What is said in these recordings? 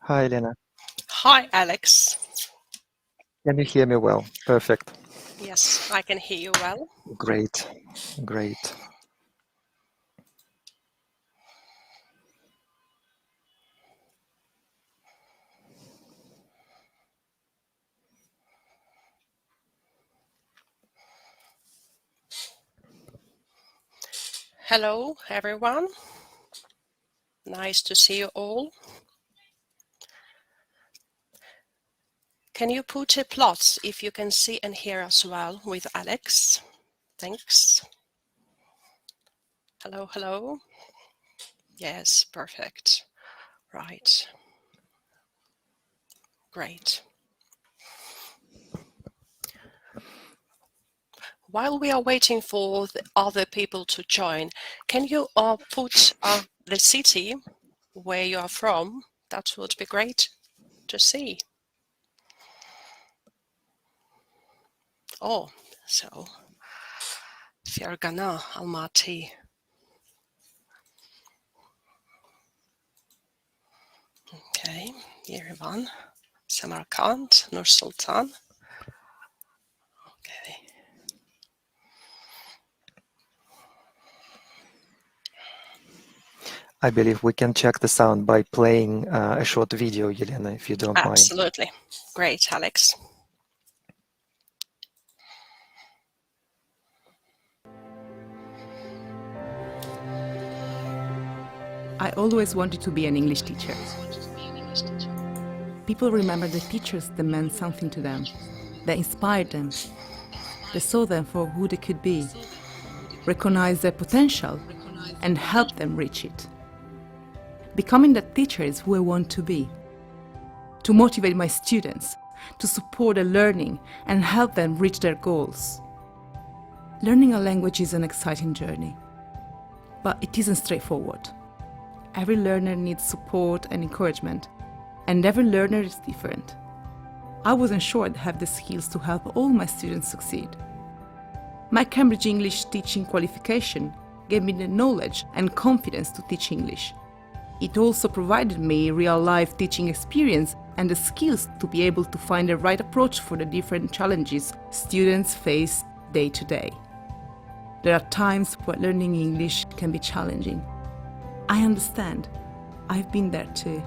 Hi, Elena. Hi, Alex. Can you hear me well? Perfect. Yes, I can hear you well. Great. Great. Hello, everyone. Nice to see you all. Can you put a plot if you can see and hear as well with Alex? Thanks. Hello, hello. Yes, perfect. Right. Great. While we are waiting for the other people to join, can you put the city where you are from? That would be great to see. Oh, so Fergana, Almaty. Okay, Yerevan, Samarkand, Nur Sultan. Okay. I believe we can check the sound by playing a short video, Elena, if you don't mind. Absolutely. Great, Alex. I always wanted to be an English teacher. People remember the teachers that meant something to them, that inspired them, that saw them for who they could be, recognized their potential, and helped them reach it. Becoming that teacher is who I want to be. To motivate my students, to support their learning and help them reach their goals. Learning a language is an exciting journey, but it isn't straightforward. Every learner needs support and encouragement, and every learner is different. I wasn't sure I'd have the skills to help all my students succeed. My Cambridge English teaching qualification gave me the knowledge and confidence to teach English. It also provided me real-life teaching experience and the skills to be able to find the right approach for the different challenges students face day to day. There are times when learning English can be challenging. I understand. I've been there too.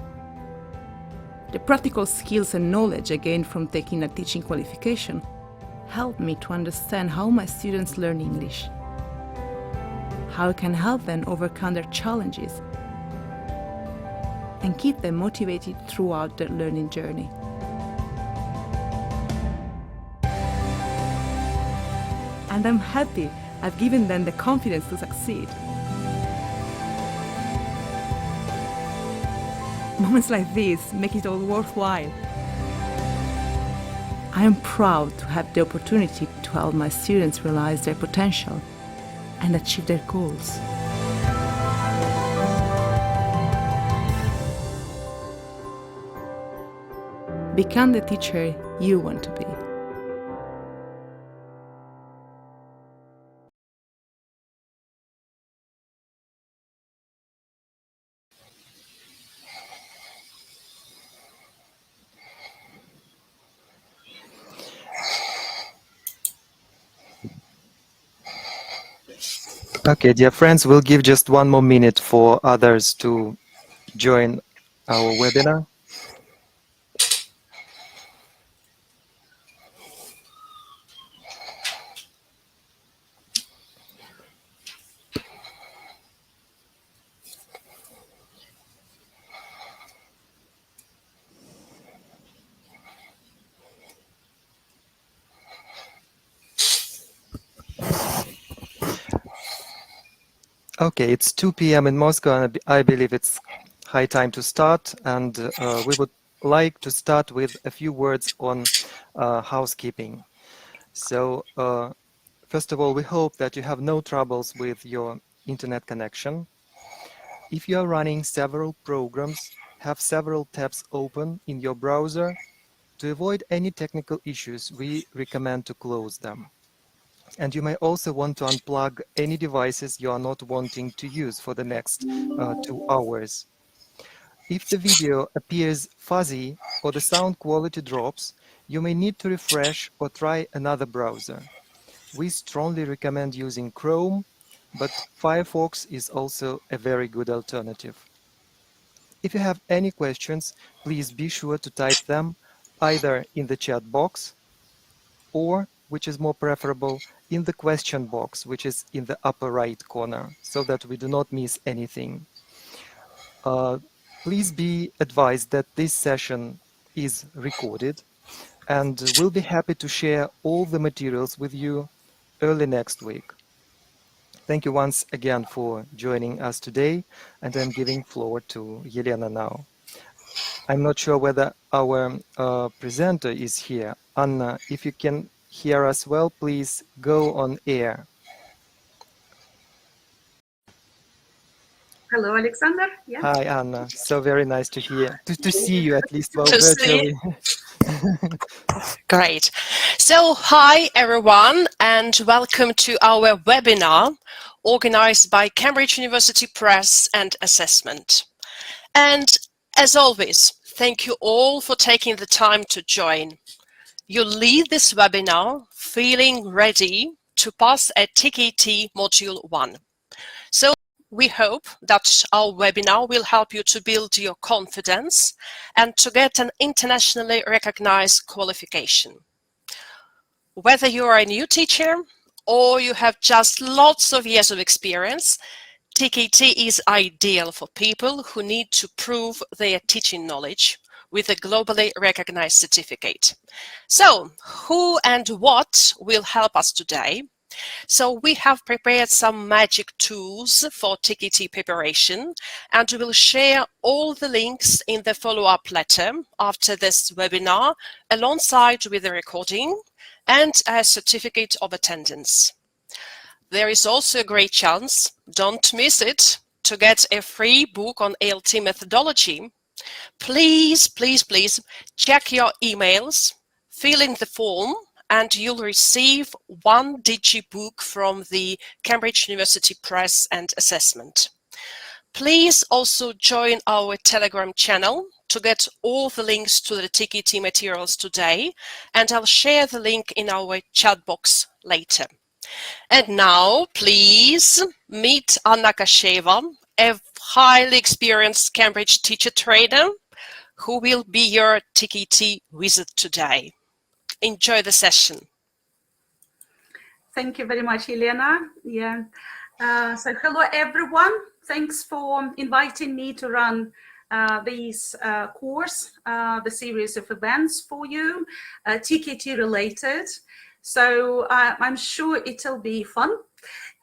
The practical skills and knowledge I gained from taking a teaching qualification helped me to understand how my students learn English, how I can help them overcome their challenges, and keep them motivated throughout their learning journey. And I'm happy I've given them the confidence to succeed. Moments like these make it all worthwhile. I am proud to have the opportunity to help my students realize their potential and achieve their goals. Become the teacher you want to be. Okay, dear friends, we'll give just one more minute for others to join our webinar. Okay, it's 2 p.m. in Moscow, and I believe it's high time to start. And we would like to start with a few words on housekeeping. So, first of all, we hope that you have no troubles with your internet connection. If you are running several programs, have several tabs open in your browser. To avoid any technical issues, we recommend to close them. And you may also want to unplug any devices you are not wanting to use for the next 2 hours. If the video appears fuzzy or the sound quality drops, you may need to refresh or try another browser. We strongly recommend using Chrome, but Firefox is also a very good alternative. If you have any questions, please be sure to type them either in the chat box or, which is more preferable, in the question box, which is in the upper right corner, so that we do not miss anything. Please be advised that this session is recorded, and we'll be happy to share all the materials with you early next week. Thank you once again for joining us today, and I'm giving floor to Yelena now. I'm not sure whether our presenter is here. Anna, if you can hear us well, please go on air. Hello, Alexander. Yeah. Hi, Anna. So very nice to hear, to see you at least, well, To virtually. Great. So, hi everyone, and welcome to our webinar organized by Cambridge University Press and Assessment. And as always, thank you all for taking the time to join. You'll leave this webinar feeling ready to pass a TKT Module 1. So we hope that our webinar will help you to build your confidence and to get an internationally recognized qualification. Whether you are a new teacher or you have just lots of years of experience, TKT is ideal for people who need to prove their teaching knowledge with a globally recognized certificate. So, who and what will help us today? So we have prepared some magic tools for TKT preparation, and we will share all the links in the follow-up letter after this webinar, alongside with the recording and a certificate of attendance. There is also a great chance, don't miss it, to get a free book on ALT methodology. Please, please, please check your emails, fill in the form, and you'll receive one digibook from the Cambridge University Press and Assessment. Please also join our Telegram channel to get all the links to the TKT materials today, and I'll share the link in our chat box later. And now, please meet Anna Kashcheeva, a highly experienced Cambridge teacher trainer who will be your TKT wizard today. Enjoy the session. Thank you very much, Elena. Yeah. So hello, everyone. Thanks for inviting me to run this course, the series of events for you, TKT related. So I'm sure it'll be fun.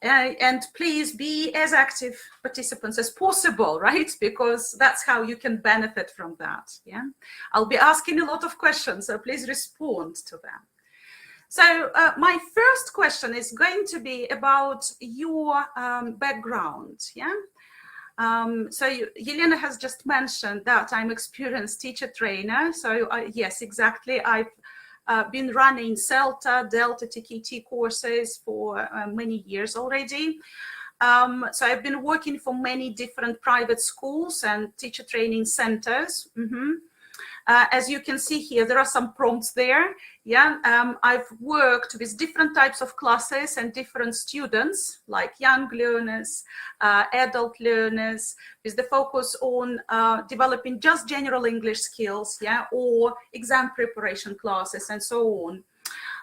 And please be as active participants as possible, right? Because that's how you can benefit from that. Yeah, I'll be asking a lot of questions, so please respond to them. So my first question is going to be about your background. Yeah. So Yelena has just mentioned that I'm experienced teacher trainer. So yes, exactly. I've been running CELTA, Delta, TKT courses for many years already. So I've been working for many different private schools and teacher training centers. As you can see here, there are some prompts there. Yeah, I've worked with different types of classes and different students, like young learners, adult learners, with the focus on developing just general English skills, yeah, or exam preparation classes and so on.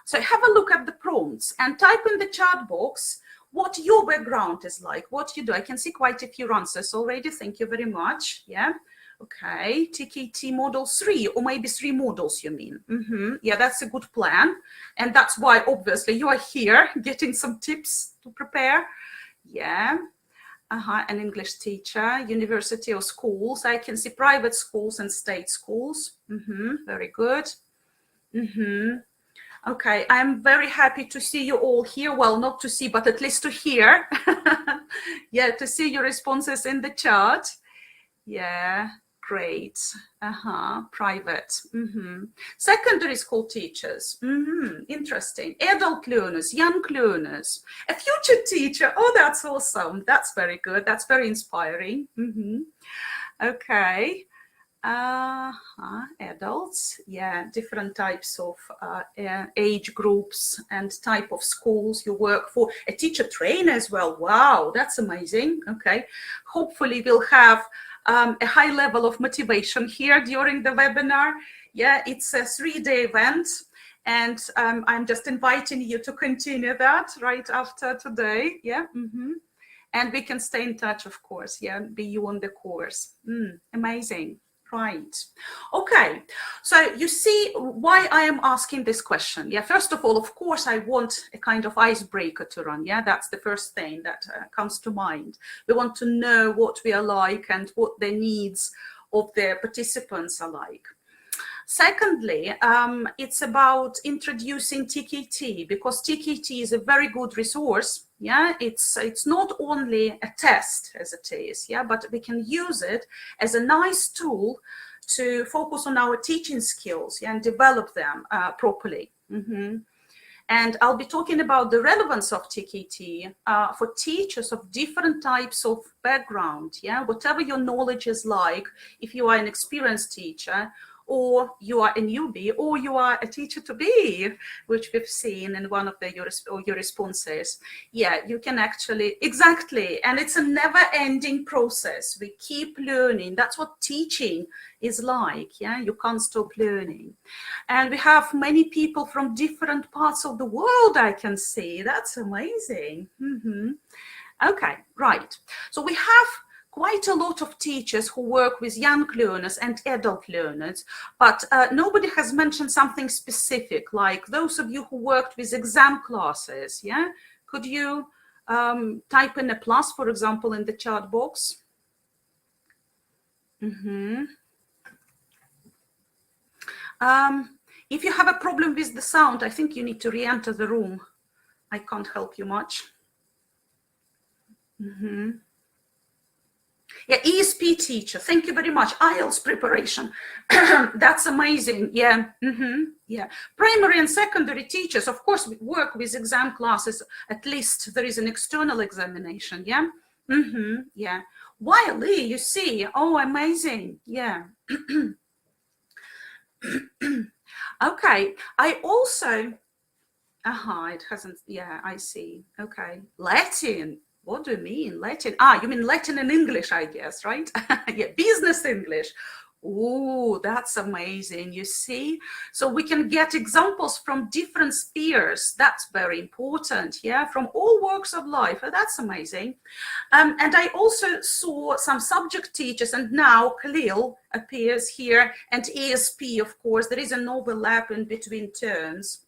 So have a look at the prompts and type in the chat box what your background is like, what you do. I can see quite a few answers already. Thank you very much. Yeah. Okay, TKT Model 3, or maybe 3 models, you mean? Yeah, that's a good plan. And that's why, obviously, you are here getting some tips to prepare. Yeah, an English teacher, university or schools. I can see private schools and state schools. Very good. Okay, I'm very happy to see you all here. Well, not to see, but at least to hear. Yeah, to see your responses in the chat. Yeah, great. Private. Secondary school teachers. Interesting. Adult learners, young learners. A future teacher. Oh, that's awesome. That's very good. That's very inspiring. Okay. Adults, yeah, different types of age groups and type of schools you work for. A teacher trainer as well. Wow, that's amazing. Okay, hopefully we'll have a high level of motivation here during the webinar. Yeah, it's a 3-day event, and I'm just inviting you to continue that right after today. Yeah. And we can stay in touch, of course, yeah, beyond the course. Amazing. Right. Okay. So you see why I am asking this question. Yeah. First of all, of course, I want a kind of icebreaker to run. Yeah. That's the first thing that comes to mind. We want to know what we are like and what the needs of the participants are like. Secondly, it's about introducing TKT, because TKT is a very good resource. Yeah, it's not only a test as it is, yeah, but we can use it as a nice tool to focus on our teaching skills, yeah, and develop them properly. And I'll be talking about the relevance of TKT for teachers of different types of background, yeah, whatever your knowledge is like. If you are an experienced teacher, or you are a newbie, or you are a teacher to be, which we've seen in one of your responses. Yeah, you can actually, exactly, and it's a never-ending process. We keep learning. That's what teaching is like, yeah, you can't stop learning. And we have many people from different parts of the world, I can see. That's amazing. Okay, right. So we have quite a lot of teachers who work with young learners and adult learners, but nobody has mentioned something specific, like those of you who worked with exam classes, yeah? Could you type in a plus, for example, in the chat box? If you have a problem with the sound, I think you need to re-enter the room. I can't help you much. Yeah, ESP teacher, thank you very much. IELTS preparation, that's amazing. Yeah, yeah. Primary and secondary teachers, of course, we work with exam classes. At least there is an external examination. Yeah, yeah. Wiley, you see, oh, amazing. Yeah. Okay, I also, it hasn't, yeah, I see. Okay, Latin. What do you mean, Latin? You mean Latin and English, I guess, right? Yeah, business English. Oh, that's amazing, you see? So we can get examples from different spheres. That's very important, yeah? From all walks of life. That's amazing. And I also saw some subject teachers, and now Khalil appears here, and ESP, of course. There is an overlap in between terms.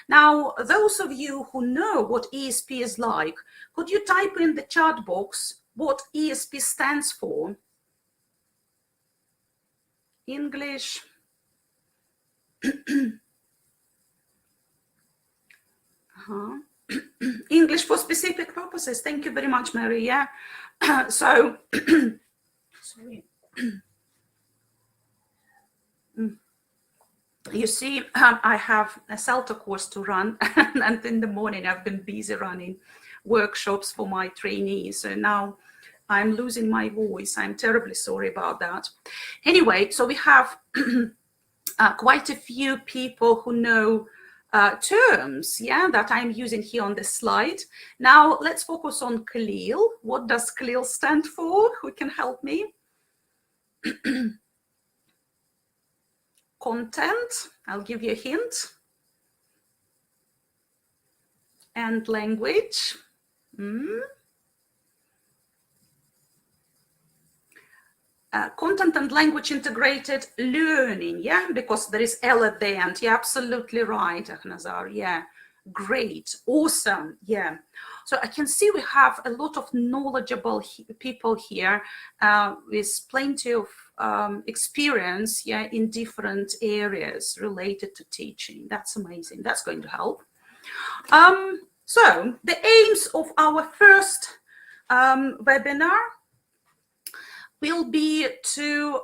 Now, those of you who know what ESP is like, could you type in the chat box what ESP stands for? English. English for specific purposes. Thank you very much, Mary. Yeah. So, sorry. You see, I have a CELTA course to run, and in the morning I've been busy running workshops for my trainees. So now I'm losing my voice. I'm terribly sorry about that. Anyway, so we have quite a few people who know terms, yeah, that I'm using here on the slide. Now let's focus on Khalil. What does Khalil stand for? Who can help me? Content, I'll give you a hint. And language. Content and language integrated learning, yeah, because there is L at the end. You're absolutely right, Akhnazar. Yeah, great, awesome. Yeah, so I can see we have a lot of knowledgeable people here with plenty of experience, yeah, in different areas related to teaching. That's amazing. That's going to help. So the aims of our first webinar will be to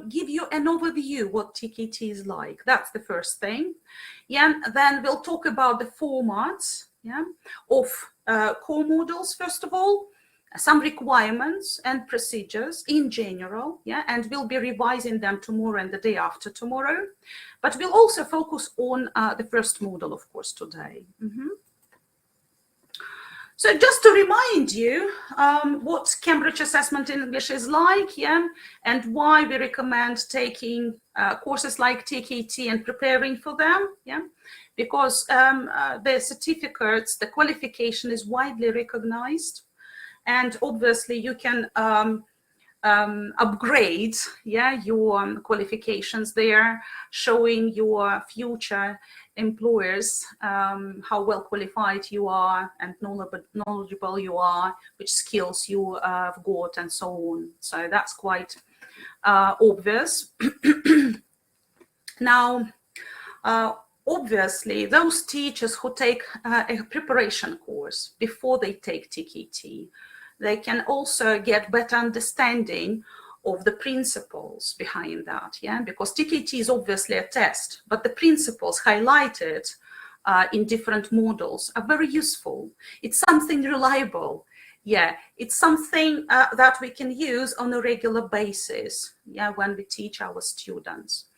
give you an overview what TKT is like. That's the first thing. Yeah, then we'll talk about the formats, yeah, of core modules, first of all. some requirements and procedures in general, yeah, and we'll be revising them tomorrow and the day after tomorrow. But we'll also focus on the first module, of course, today. So just to remind you what Cambridge Assessment in English is like, yeah, and why we recommend taking courses like TKT and preparing for them, yeah, because the certificates, the qualification is widely recognized, and obviously you can upgrade, yeah, your qualifications there, showing your future employers how well qualified you are and knowledgeable you are, which skills you have got, and so on. So that's quite obvious. Now, obviously, those teachers who take a preparation course before they take TKT, they can also get better understanding of the principles behind that, yeah, because TKT is obviously a test, but the principles highlighted in different models are very useful. It's something reliable, yeah, it's something that we can use on a regular basis, yeah, when we teach our students.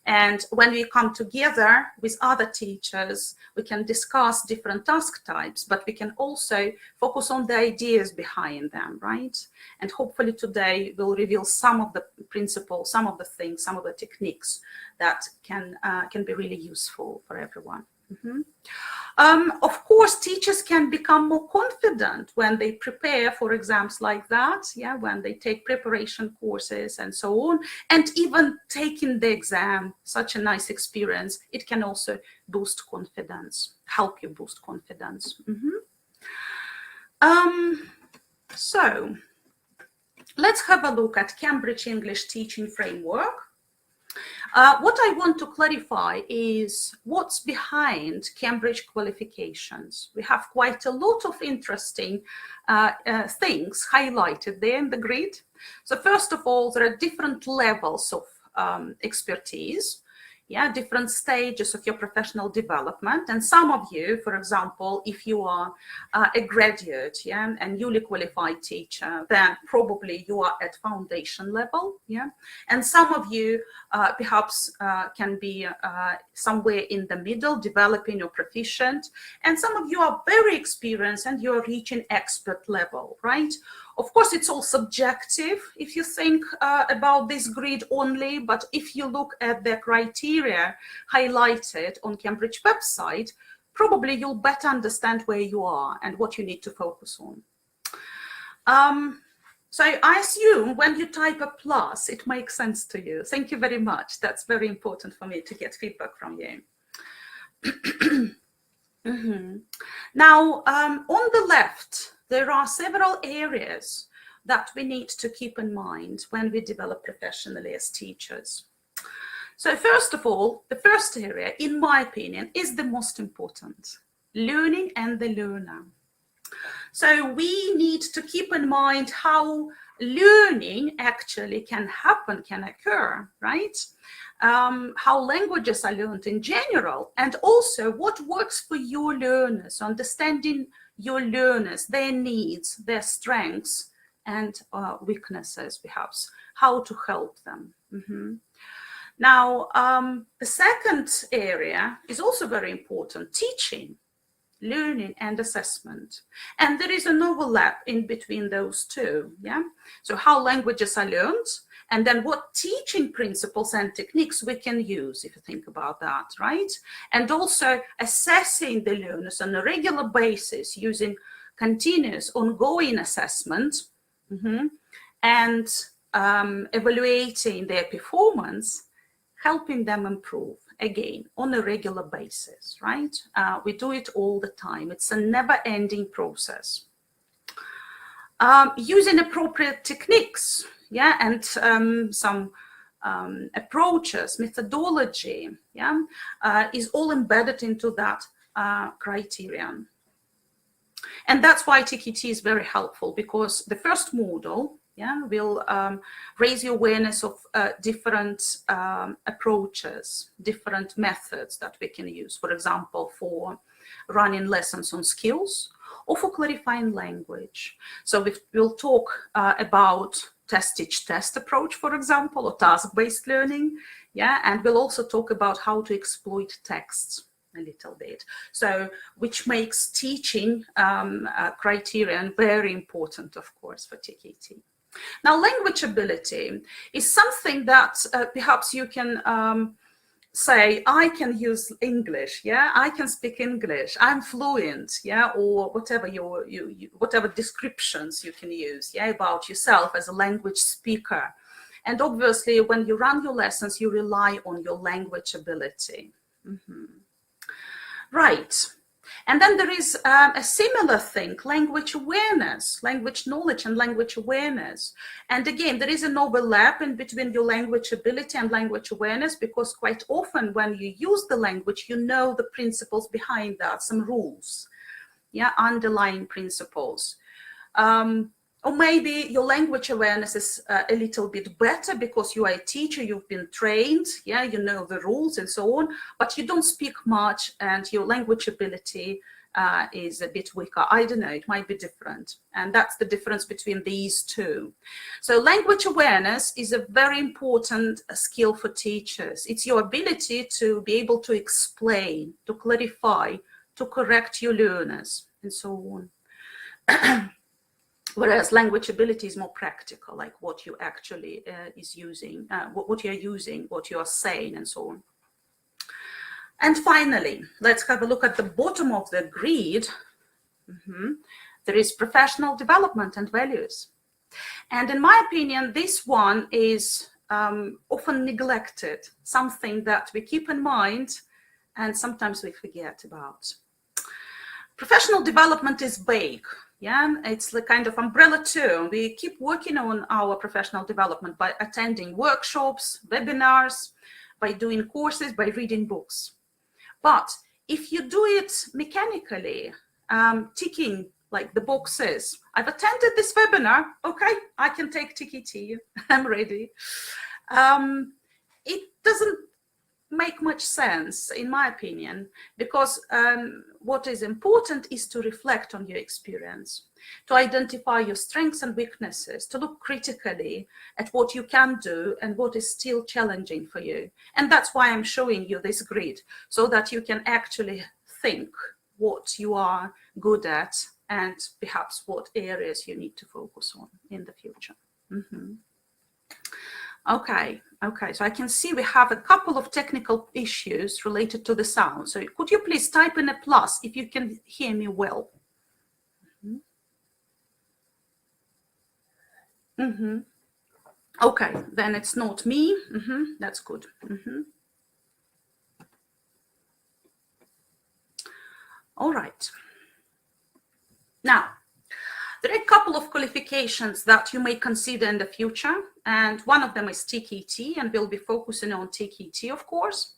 And when we come together with other teachers, we can discuss different task types, but we can also focus on the ideas behind them, right? And hopefully today we'll reveal some of the principles, some of the things, some of the techniques that can be really useful for everyone. Of course, teachers can become more confident when they prepare for exams like that, yeah, when they take preparation courses and so on, and even taking the exam, such a nice experience, it can also boost confidence, help you boost confidence. So let's have a look at Cambridge English Teaching Framework. What I want to clarify is what's behind Cambridge qualifications. We have quite a lot of interesting things highlighted there in the grid. So first of all, there are different levels of expertise, yeah, different stages of your professional development. And some of you, for example, if you are a graduate, yeah, and newly qualified teacher, then probably you are at foundation level, yeah. And some of you perhaps can be somewhere in the middle, developing or proficient. And some of you are very experienced and you're reaching expert level, right? Of course, it's all subjective if you think about this grid only, but if you look at the criteria highlighted on Cambridge website, probably you'll better understand where you are and what you need to focus on. So I assume when you type a plus, it makes sense to you. Thank you very much. That's very important for me to get feedback from you. Now, on the left, there are several areas that we need to keep in mind when we develop professionally as teachers. So first of all, the first area, in my opinion, is the most important: learning and the learner. So we need to keep in mind how learning actually can happen, can occur, right? How languages are learned in general, and also what works for your learners, understanding your learners, their needs, their strengths and weaknesses, perhaps, how to help them. Now, the second area is also very important: teaching, learning and assessment. And there is an overlap in between those two, yeah? So how languages are learned, and then what teaching principles and techniques we can use, if you think about that, right? And also assessing the learners on a regular basis using continuous ongoing assessment, and evaluating their performance, helping them improve, again, on a regular basis, right? We do it all the time. It's a never-ending process. Using appropriate techniques, yeah, and some approaches, methodology, yeah, is all embedded into that criterion. And that's why TKT is very helpful, because the first module, yeah, will raise your awareness of different approaches, different methods that we can use, for example, for running lessons on skills, or for clarifying language. So we'll talk about test-teach-test approach, for example, or task-based learning, yeah, and we'll also talk about how to exploit texts a little bit, so which makes teaching criterion very important, of course, for TKT. Now, language ability is something that perhaps you can say, I can use English, yeah, I can speak English, I'm fluent, yeah, or whatever whatever descriptions you can use, yeah, about yourself as a language speaker. And obviously, when you run your lessons, you rely on your language ability. Right. And then there is a similar thing, language awareness, language knowledge and language awareness. And again, there is an overlap in between your language ability and language awareness, because quite often when you use the language, you know the principles behind that, some rules, yeah, underlying principles. Or maybe your language awareness is a little bit better because you are a teacher, you've been trained, yeah, you know the rules and so on, but you don't speak much and your language ability is a bit weaker. I don't know, it might be different. And that's the difference between these two. So language awareness is a very important skill for teachers. It's your ability to be able to explain, to clarify, to correct your learners and so on. Whereas language ability is more practical, like what you actually is using, what you're using, what you are saying, and so on. And finally, let's have a look at the bottom of the grid. There is professional development and values. And in my opinion, this one is often neglected, something that we keep in mind and sometimes we forget about. Professional development is vague. Yeah, it's the kind of umbrella term. We keep working on our professional development by attending workshops, webinars, by doing courses, by reading books. But if you do it mechanically, ticking like the box says, I've attended this webinar, okay, I can take TKT, I'm ready. It doesn't make much sense, in my opinion, because what is important is to reflect on your experience, to identify your strengths and weaknesses, to look critically at what you can do and what is still challenging for you. And that's why I'm showing you this grid, so that you can actually think what you are good at and perhaps what areas you need to focus on in the future. Okay, so I can see we have a couple of technical issues related to the sound. So could you please type in a plus if you can hear me well? Okay, then it's not me. That's good. All right. Now, there are a couple of qualifications that you may consider in the future, and one of them is TKT, and we'll be focusing on TKT, of course.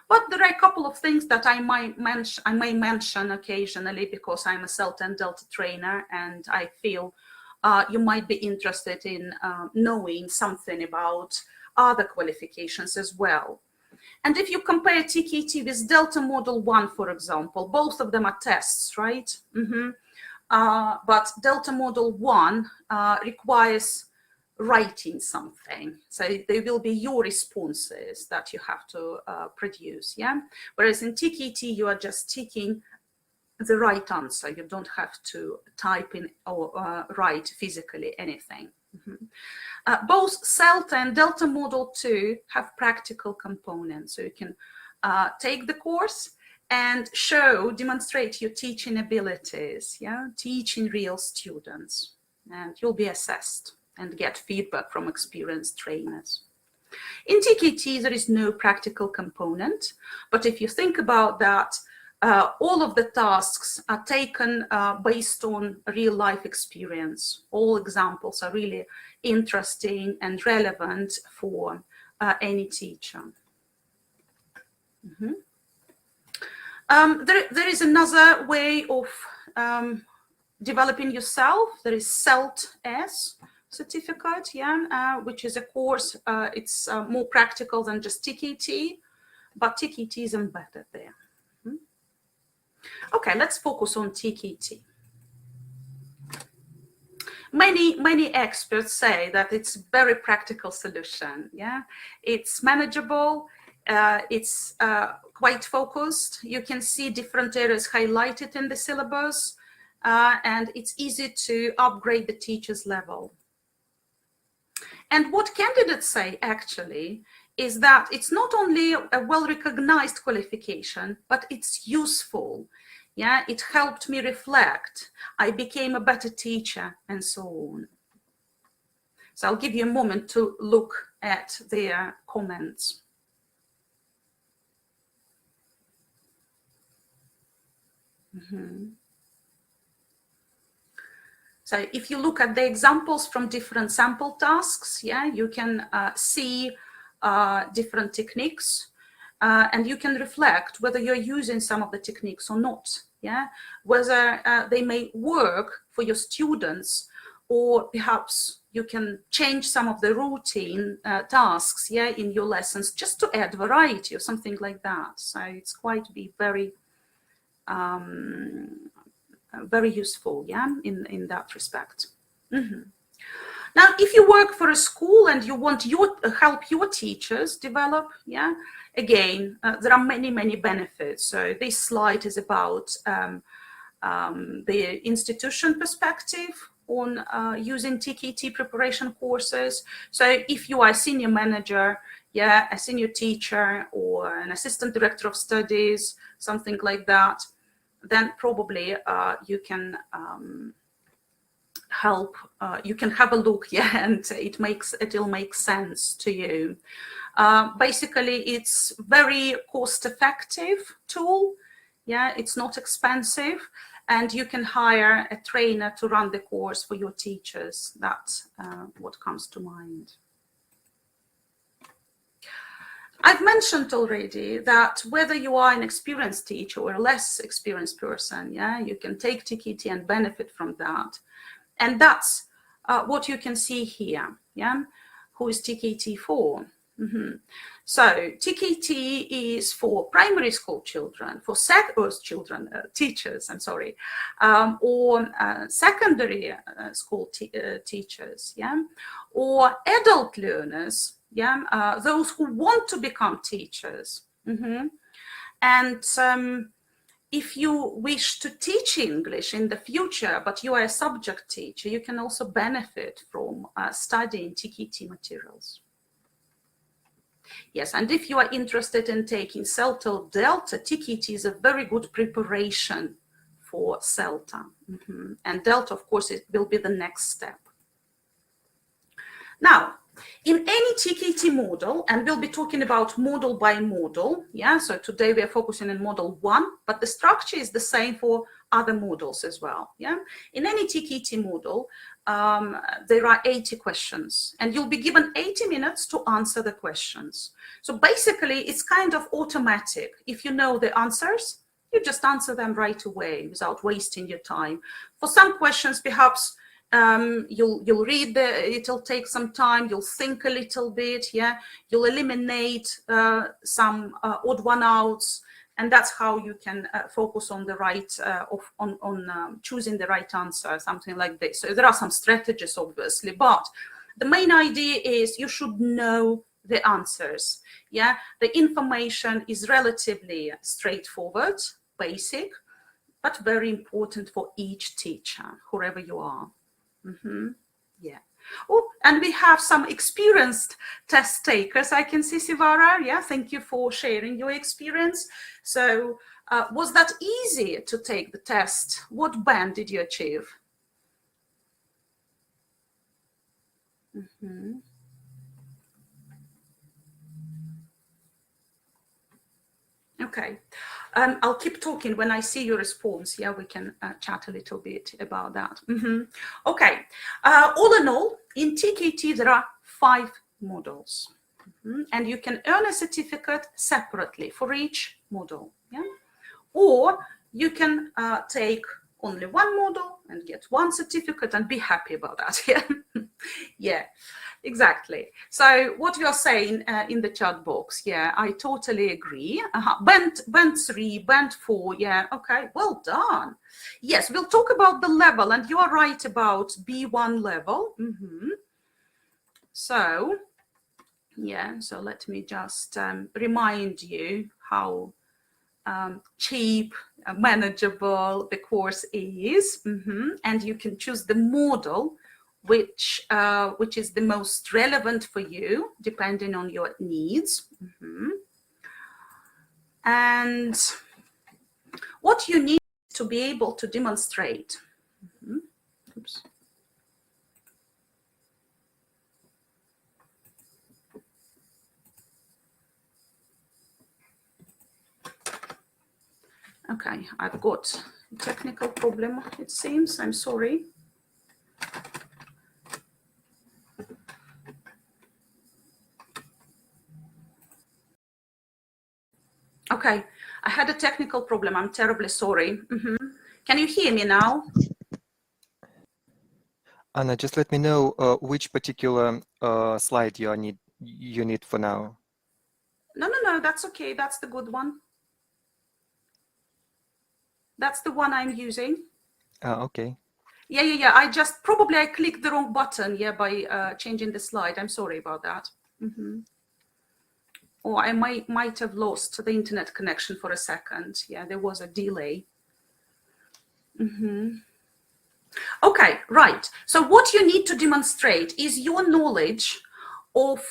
But there are a couple of things that I may mention occasionally because I'm a CELTA and Delta trainer, and I feel you might be interested in knowing something about other qualifications as well. And if you compare TKT with Delta Model 1, for example, both of them are tests, right? But Delta Model 1 requires writing something. So they will be your responses that you have to produce, yeah? Whereas in TKT, you are just ticking the right answer. You don't have to type in or write physically anything. Both CELTA and Delta Model 2 have practical components. So you can take the course and demonstrate your teaching abilities, yeah, teaching real students, and you'll be assessed and get feedback from experienced trainers. In TKT, there is no practical component, but if you think about that, all of the tasks are taken based on real life experience. All examples are really interesting and relevant for any teacher. There is another way of developing yourself. There is CELT-S certificate, yeah, which is a course. It's more practical than just TKT, but TKT is embedded there. Okay, let's focus on TKT. many experts say that it's a very practical solution. Yeah, it's manageable. It's quite focused. You can see different areas highlighted in the syllabus, and it's easy to upgrade the teacher's level. And what candidates say actually is that it's not only a well-recognized qualification, but it's useful. Yeah, it helped me reflect. I became a better teacher, and so on. So I'll give you a moment to look at their comments. So if you look at the examples from different sample tasks, yeah, you can see different techniques, and you can reflect whether you're using some of the techniques or not. Yeah, whether they may work for your students, or perhaps you can change some of the routine tasks, yeah, in your lessons, just to add variety or something like that. So it's quite very very useful, yeah, in that respect. Now, if you work for a school and you want help your teachers develop, yeah, again, there are many benefits. So this slide is about the institution perspective on using TKT preparation courses. So if you are a senior manager, yeah, a senior teacher, or an assistant director of studies, something like that, then probably you can help, you can have a look, yeah, and it'll make sense to you. Basically, it's very cost-effective tool, yeah, it's not expensive, and you can hire a trainer to run the course for your teachers. That's what comes to mind. I've mentioned already that whether you are an experienced teacher or a less experienced person, yeah, you can take TKT and benefit from that. And that's what you can see here, yeah. Who is TKT for? So TKT is for primary school children, for teachers, I'm sorry, or secondary school teachers, yeah, or adult learners, yeah, those who want to become teachers. And if you wish to teach English in the future, but you are a subject teacher, you can also benefit from studying TKT materials. Yes, and if you are interested in taking CELTA or Delta, TKT is a very good preparation for CELTA. And Delta, of course, it will be the next step. Now, in any TKT model, and we'll be talking about model by model, yeah, so today we are focusing on model 1, but the structure is the same for other models as well, yeah. In any TKT model, there are 80 questions, and you'll be given 80 minutes to answer the questions. So basically, it's kind of automatic. If you know the answers, you just answer them right away without wasting your time. For some questions, perhaps you'll read it'll take some time, you'll think a little bit, yeah, you'll eliminate some odd one outs, and that's how you can focus on the right, choosing the right answer, something like this. So there are some strategies, obviously, but the main idea is you should know the answers, yeah. The information is relatively straightforward, basic, but very important for each teacher, whoever you are. Yeah. Oh, and we have some experienced test takers. I can see Sivara. Yeah, thank you for sharing your experience. So was that easy to take the test? What band did you achieve? Okay. I'll keep talking when I see your response. Yeah, we can chat a little bit about that. Okay. All in all, in TKT, there are 5 models. And you can earn a certificate separately for each model. Yeah? Or you can take only one model and get one certificate and be happy about that. Yeah, yeah, exactly. So what you're saying in the chat box, yeah, I totally agree. Band 3, band 4, yeah, okay, well done. Yes, we'll talk about the level, and you are right about B1 level. So, yeah, so let me just remind you how cheap, manageable the course is, and you can choose the model which is the most relevant for you, depending on your needs. And what you need to be able to demonstrate. Oops. Okay, I've got a technical problem, it seems. I'm sorry. Okay, I had a technical problem. I'm terribly sorry. Can you hear me now? Anna, just let me know which particular slide you need for now. No, that's okay. That's the good one. That's the one I'm using. Okay. Yeah. I clicked the wrong button, yeah, by changing the slide. I'm sorry about that. Or I might have lost the internet connection for a second. Yeah, there was a delay. Okay, right. So what you need to demonstrate is your knowledge of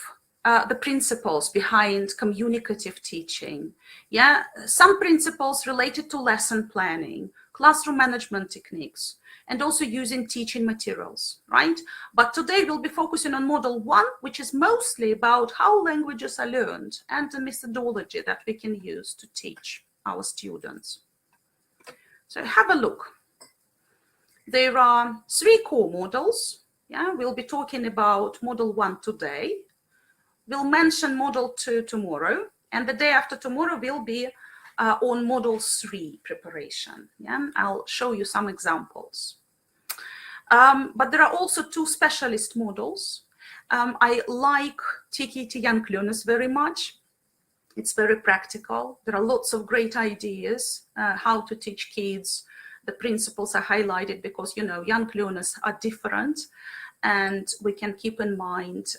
the principles behind communicative teaching. Yeah, some principles related to lesson planning, classroom management techniques, and also using teaching materials, right? But today we'll be focusing on model 1, which is mostly about how languages are learned and the methodology that we can use to teach our students. So have a look. There are 3 core models. Yeah, we'll be talking about model 1 today. We'll mention model 2 tomorrow, and the day after tomorrow will be on model 3 preparation. Yeah, I'll show you some examples. But there are also 2 specialist models. I like TKT Young Learners very much. It's very practical. There are lots of great ideas how to teach kids. The principles are highlighted because, you know, young learners are different, and we can keep in mind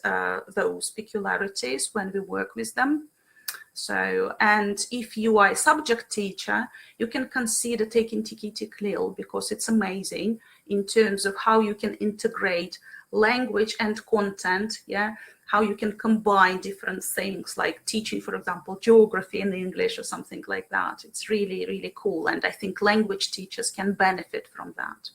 those peculiarities when we work with them. So, and if you are a subject teacher, you can consider taking TKT CLIL because it's amazing in terms of how you can integrate language and content, yeah, how you can combine different things like teaching, for example, geography in English or something like that. It's really, really cool. And I think language teachers can benefit from that.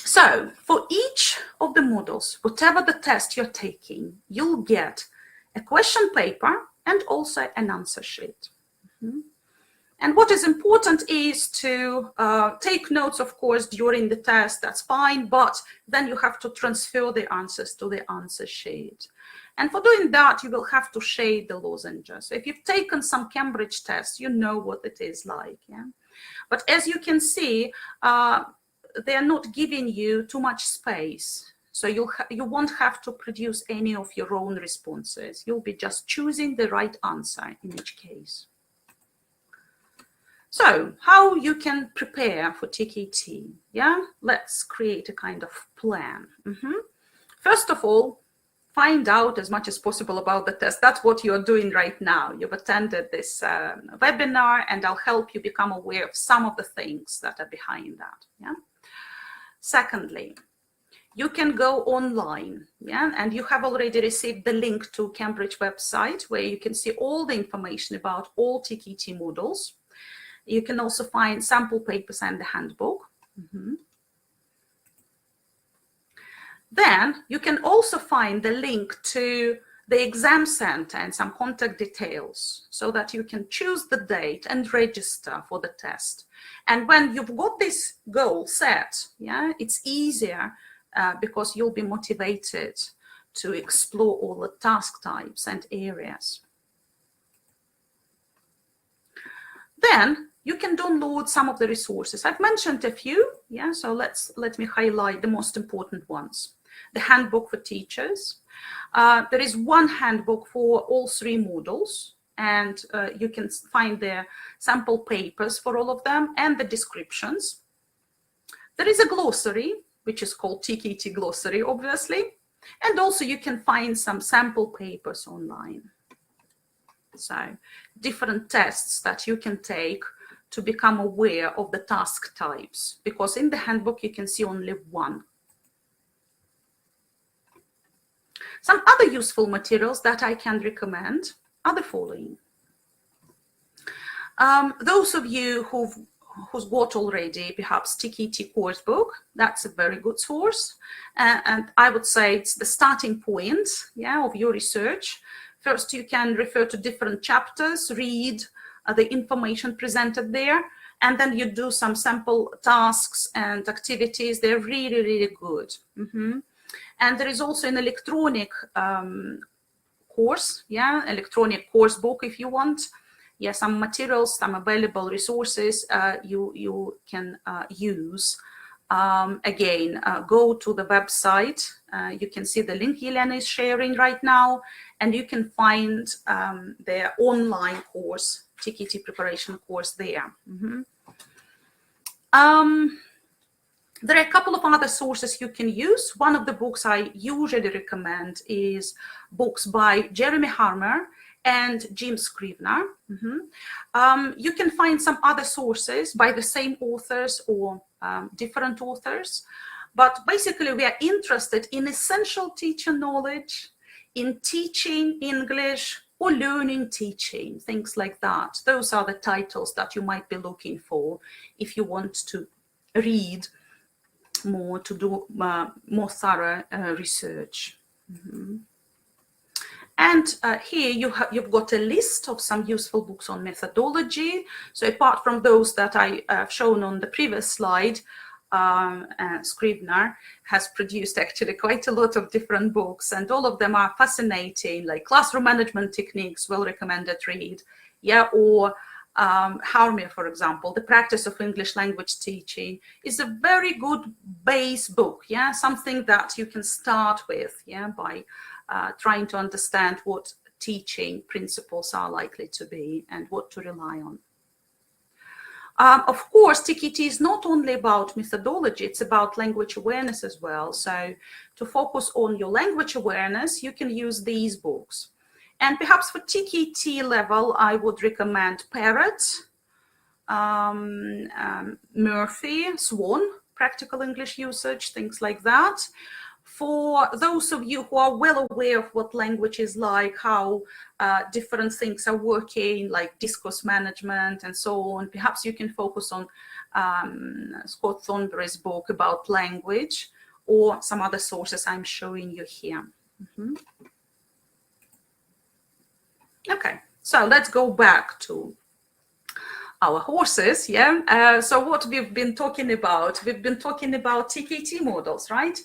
So for each of the models, whatever the test you're taking, you'll get a question paper and also an answer sheet. And what is important is to take notes, of course, during the test, that's fine, but then you have to transfer the answers to the answer sheet. And for doing that, you will have to shade the lozenges. So if you've taken some Cambridge tests, you know what it is like. Yeah? But as you can see, they're not giving you too much space. So you won't have to produce any of your own responses. You'll be just choosing the right answer in each case. So how you can prepare for TKT? Yeah, let's create a kind of plan. First of all, find out as much as possible about the test. That's what you're doing right now. You've attended this webinar, and I'll help you become aware of some of the things that are behind that. Yeah. Secondly, you can go online, yeah, and you have already received the link to Cambridge website where you can see all the information about all TKT models. You can also find sample papers and the handbook. Then you can also find the link to the exam center and some contact details so that you can choose the date and register for the test. And when you've got this goal set, yeah, it's easier because you'll be motivated to explore all the task types and areas. Then you can download some of the resources. I've mentioned a few, yeah, so let me highlight the most important ones. The Handbook for Teachers. There is one handbook for all 3 modules, and you can find the sample papers for all of them and the descriptions. There is a glossary, which is called TKT Glossary, obviously, and also you can find some sample papers online. So different tests that you can take to become aware of the task types, because in the handbook you can see only one. Some other useful materials that I can recommend are the following. Those of you who's got already perhaps TKT Course book, that's a very good source. And I would say it's the starting point, yeah, of your research. First, you can refer to different chapters, read the information presented there, and then you do some sample tasks and activities. They're really, really good. And there is also an electronic course, yeah, electronic course book if you want. Yeah, some materials, some available resources you can use. Again, go to the website. You can see the link Yelena is sharing right now, and you can find their online course, TKT preparation course there. There are a couple of other sources you can use. One of the books I usually recommend is books by Jeremy Harmer and Jim Scrivener. You can find some other sources by the same authors or different authors, but basically we are interested in essential teacher knowledge, in teaching English or learning teaching, things like that. Those are the titles that you might be looking for if you want to read more, to do more thorough research. And here you've got a list of some useful books on methodology. So apart from those that I have shown on the previous slide, Scrivener has produced actually quite a lot of different books, and all of them are fascinating, like Classroom Management Techniques, well recommended read, yeah, or Harmer, for example, The Practice of English Language Teaching is a very good base book, yeah, something that you can start with, yeah, by trying to understand what teaching principles are likely to be and what to rely on. Of course, TKT is not only about methodology, it's about language awareness as well. So to focus on your language awareness, you can use these books. And perhaps for TKT level, I would recommend Parrott, Murphy, Swan, Practical English Usage, things like that. For those of you who are well aware of what language is like, how different things are working, like discourse management and so on, perhaps you can focus on Scott Thornberry's book about language or some other sources I'm showing you here. Okay, so let's go back to our horses, yeah? So what we've been talking about TKT models, right?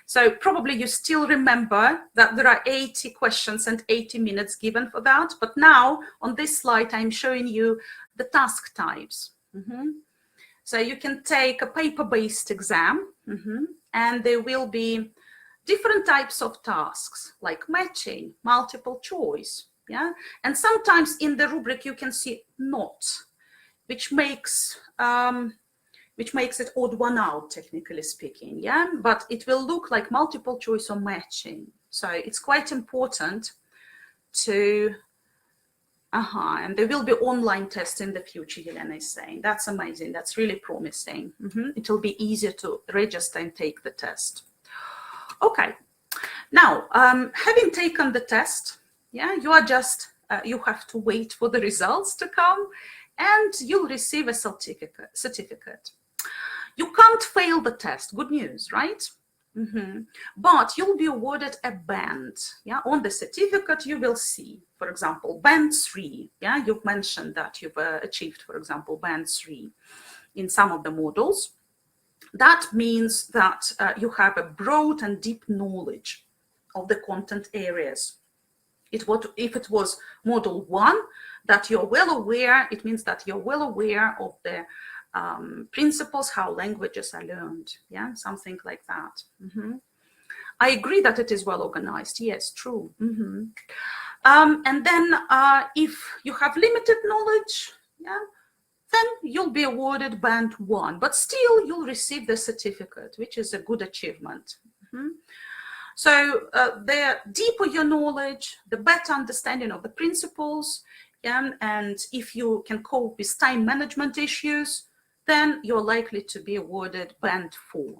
So probably you still remember that there are 80 questions and 80 minutes given for that. But now on this slide, I'm showing you the task types. So you can take a paper-based exam, and there will be different types of tasks like matching, multiple choice, yeah? And sometimes in the rubric, you can see not, which makes it odd one out, technically speaking, yeah? But it will look like multiple choice or matching. So it's quite important to, and there will be online tests in the future, Yelena is saying. That's amazing, that's really promising. It will be easier to register and take the test. Okay, now, having taken the test, yeah, you are just, you have to wait for the results to come and you'll receive a certificate. You can't fail the test, good news, right? But you'll be awarded a band, yeah? On the certificate, you will see, for example, band 3, yeah? You've mentioned that you've achieved, for example, band 3 in some of the modules. That means that you have a broad and deep knowledge of the content areas. If it was module 1, That you're well aware, it means that you're well aware of the principles, how languages are learned. Yeah, something like that. I agree that it is well organized. Yes, true. And then if you have limited knowledge, yeah, then you'll be awarded band 1, but still you'll receive the certificate, which is a good achievement. So the deeper your knowledge, the better understanding of the principles, and if you can cope with time management issues, then you're likely to be awarded band 4.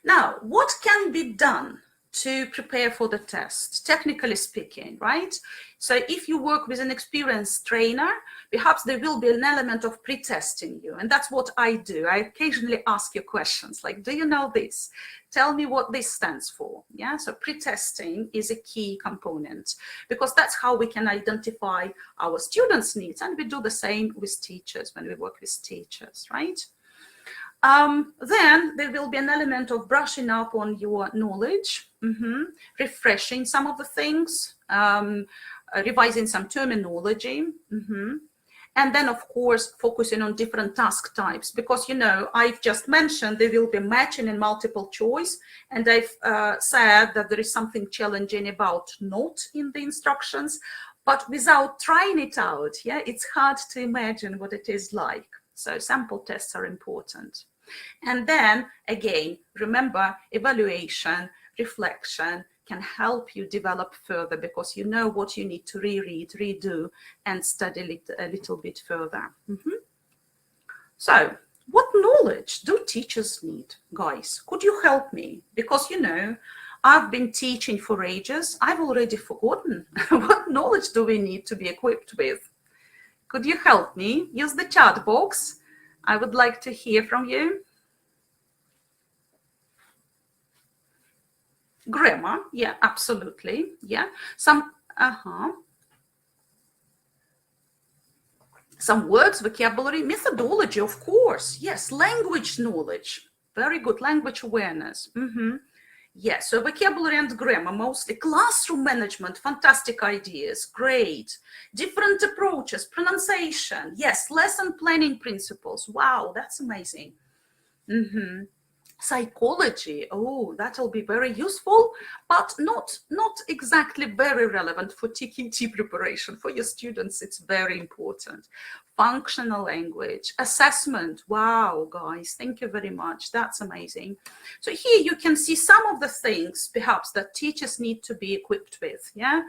Now, what can be done to prepare for the test, technically speaking, right? So if you work with an experienced trainer, perhaps there will be an element of pre-testing you. And that's what I do. I occasionally ask you questions like, do you know this? Tell me what this stands for. Yeah, so pre-testing is a key component because that's how we can identify our students' needs. And we do the same with teachers when we work with teachers, right? Then there will be an element of brushing up on your knowledge, refreshing some of the things, revising some terminology, and then, of course, focusing on different task types. Because, you know, I've just mentioned there will be matching and multiple choice, and I've said that there is something challenging about not in the instructions, but without trying it out, yeah, it's hard to imagine what it is like. So sample tests are important. And then again, remember, evaluation, reflection can help you develop further because you know what you need to reread, redo, and study a little bit further. So what knowledge do teachers need, guys? Could you help me? Because, you know, I've been teaching for ages. I've already forgotten. What knowledge do we need to be equipped with? Could you help me? Use the chat box. I would like to hear from you. Grammar, yeah, absolutely, yeah. Some words, vocabulary, methodology, of course, yes. Language knowledge, very good. Language awareness, yes. So vocabulary and grammar mostly. Classroom management, fantastic ideas, great. Different approaches, pronunciation, yes. Lesson planning principles, wow, that's amazing. Psychology, oh, that'll be very useful, but not exactly very relevant for TKT preparation. For your students, it's very important. Functional language, assessment, wow, guys, thank you very much, that's amazing. So here you can see some of the things perhaps that teachers need to be equipped with, yeah.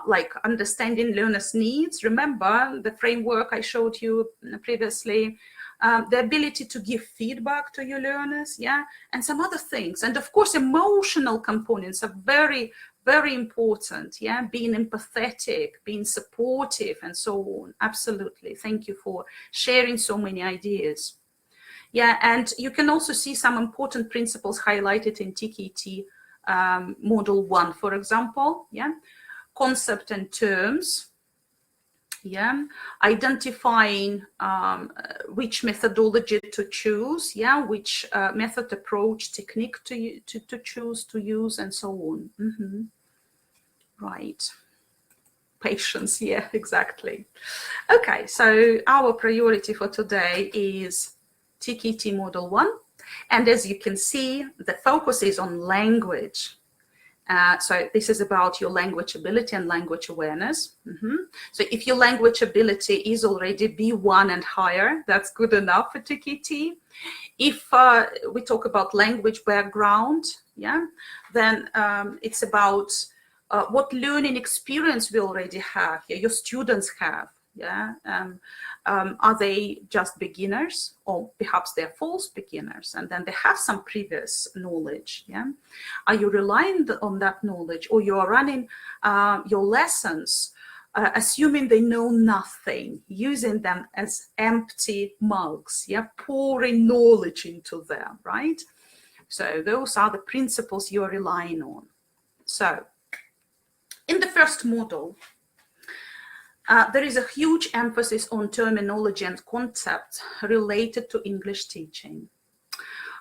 Like understanding learners' needs. Remember the framework I showed you previously. The ability to give feedback to your learners, yeah, and some other things. And of course, emotional components are very, very important, yeah, being empathetic, being supportive, and so on. Absolutely. Thank you for sharing so many ideas. Yeah, and you can also see some important principles highlighted in TKT Model 1, for example, yeah, concept and terms. Yeah, identifying which methodology to choose, yeah, which method, approach, technique to choose, to use, and so on. Right. Patience, yeah, exactly. Okay, so our priority for today is TKT Model 1. And as you can see, the focus is on language. So this is about your language ability and language awareness. So if your language ability is already B1 and higher, that's good enough for TKT. If we talk about language background, yeah, then it's about what learning experience we already have, yeah, your students have. Yeah, are they just beginners, or perhaps they're false beginners and then they have some previous knowledge? Yeah, are you relying on that knowledge, or you are running your lessons assuming they know nothing, using them as empty mugs, yeah, pouring knowledge into them, right? So those are the principles you are relying on. So in the first model, there is a huge emphasis on terminology and concepts related to English teaching.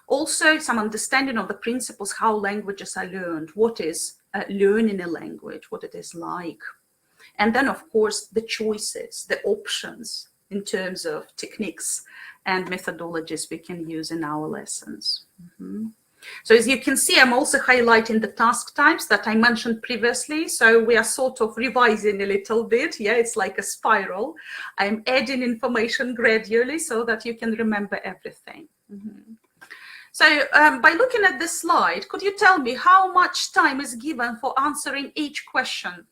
Also, some understanding of the principles, how languages are learned, what is learning a language, what it is like. And then, of course, the choices, the options in terms of techniques and methodologies we can use in our lessons. So as you can see, I'm also highlighting the task types that I mentioned previously. So we are sort of revising a little bit. Yeah, it's like a spiral. I'm adding information gradually so that you can remember everything. So by looking at this slide, could you tell me how much time is given for answering each question?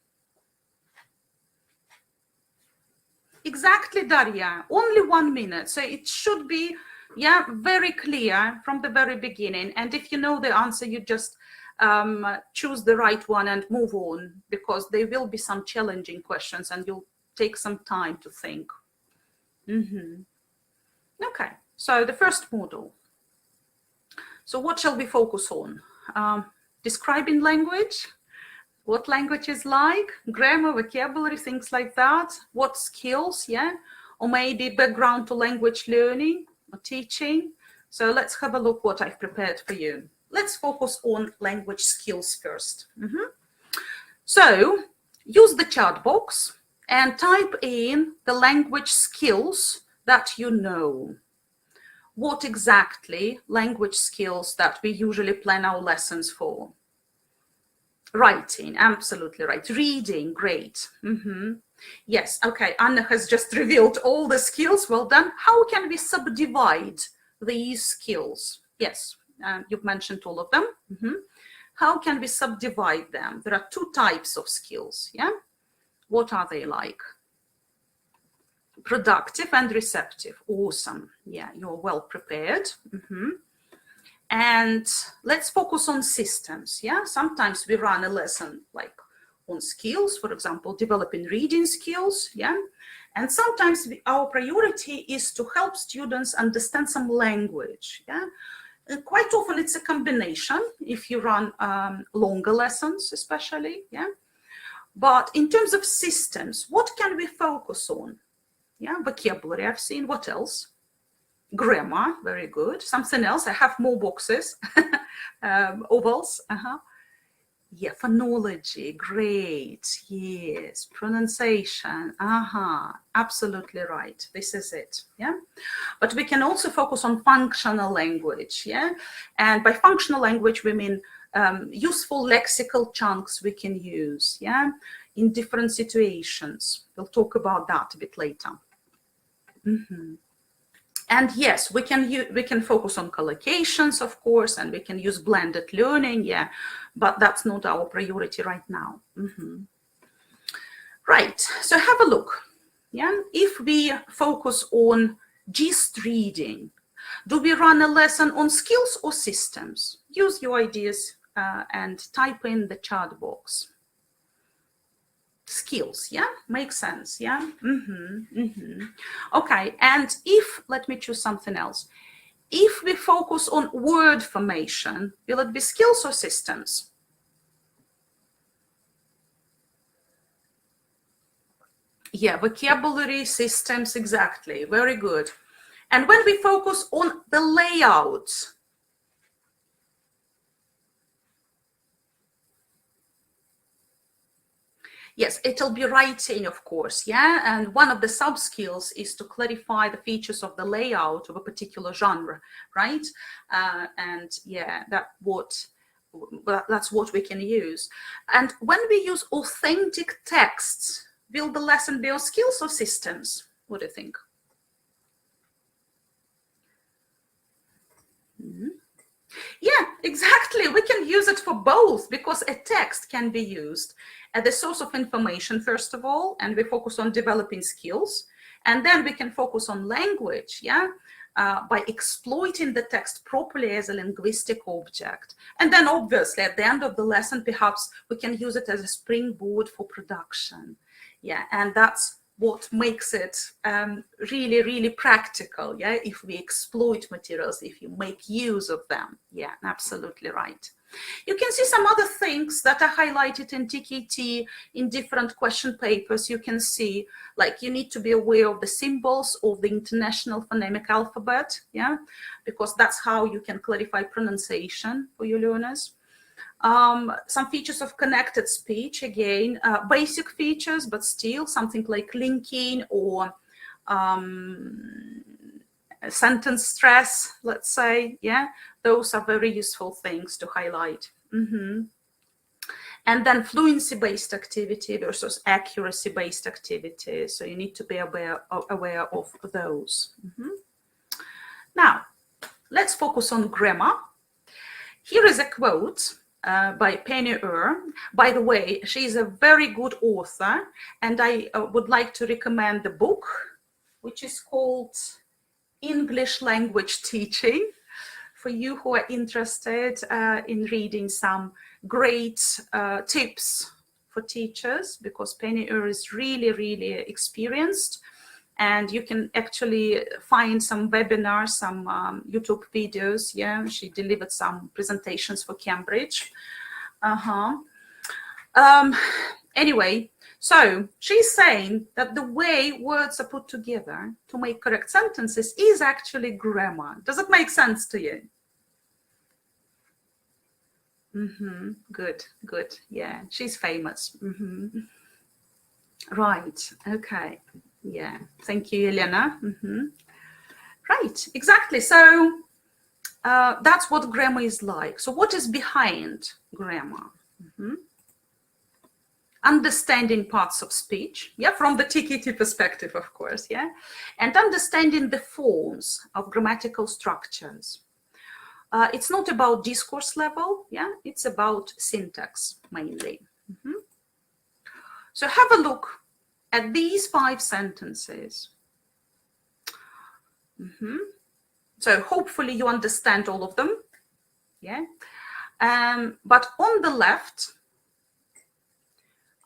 Exactly, Daria, only 1 minute. So it should be, yeah, very clear from the very beginning. And if you know the answer, you just choose the right one and move on, because there will be some challenging questions and you'll take some time to think. Okay, so the first module. So what shall we focus on? Describing language. What language is like, grammar, vocabulary, things like that. What skills, yeah? Or maybe background to language learning or teaching. So let's have a look what I've prepared for you. Let's focus on language skills first. So use the chat box and type in the language skills that you know. What exactly language skills that we usually plan our lessons for? Writing, absolutely right. Reading, great. Yes, okay, Anna has just revealed all the skills. Well done. How can we subdivide these skills? Yes, you've mentioned all of them. How can we subdivide them? There are 2 types of skills, yeah? What are they like? Productive and receptive. Awesome. Yeah, you're well prepared. And let's focus on systems. Yeah, sometimes we run a lesson like on skills, for example, developing reading skills. Yeah, and sometimes our priority is to help students understand some language. Yeah, and quite often it's a combination if you run longer lessons, especially. Yeah, but in terms of systems, what can we focus on? Yeah, vocabulary I've seen. What else? Grammar, very good. Something else, I have more boxes. Ovals, yeah, phonology, great, yes. Pronunciation, absolutely right, this is it, yeah. But we can also focus on functional language, yeah. And by functional language, we mean useful lexical chunks we can use, yeah, in different situations. We'll talk about that a bit later. And yes, we can focus on collocations, of course, and we can use blended learning, yeah, but that's not our priority right now. Right, so have a look. Yeah, if we focus on gist reading, do we run a lesson on skills or systems? Use your ideas and type in the chat box. Skills, yeah, makes sense, yeah. Okay, and if, let me choose something else. If we focus on word formation, will it be skills or systems? Yeah, vocabulary, systems, exactly, very good. And when we focus on the layout, yes, it'll be writing, of course, yeah? And one of the sub-skills is to clarify the features of the layout of a particular genre, right? And yeah, that's what we can use. And when we use authentic texts, will the lesson be on skills or systems? What do you think? Yeah, exactly. We can use it for both, because a text can be used as a source of information, first of all, and we focus on developing skills. And then we can focus on language, yeah, by exploiting the text properly as a linguistic object. And then obviously at the end of the lesson, perhaps we can use it as a springboard for production. Yeah, and that's what makes it really, really practical, yeah, if we exploit materials, if you make use of them. Yeah, absolutely right. You can see some other things that are highlighted in TKT in different question papers. You can see, like, you need to be aware of the symbols of the International Phonemic Alphabet, yeah, because that's how you can clarify pronunciation for your learners. Some features of connected speech, again, basic features, but still something like linking or sentence stress, let's say, yeah, those are very useful things to highlight. And then fluency-based activity versus accuracy-based activity. So you need to be aware of those. Now, let's focus on grammar. Here is a quote by Penny Earl. By the way, she's a very good author, and I would like to recommend the book, which is called English Language Teaching, for you who are interested in reading some great tips for teachers, because Penny Earl is really, really experienced. And you can actually find some webinars, some YouTube videos. Yeah, she delivered some presentations for Cambridge. Anyway, so she's saying that the way words are put together to make correct sentences is actually grammar. Does it make sense to you? Good, good. Yeah, she's famous. Right, okay. Yeah, thank you, Elena. Right, exactly. So that's what grammar is like. So what is behind grammar? Understanding parts of speech, yeah, from the TKT perspective, of course, yeah, and understanding the forms of grammatical structures. It's not about discourse level, yeah, it's about syntax mainly. So have a look at these 5 sentences. So hopefully you understand all of them, yeah. But on the left,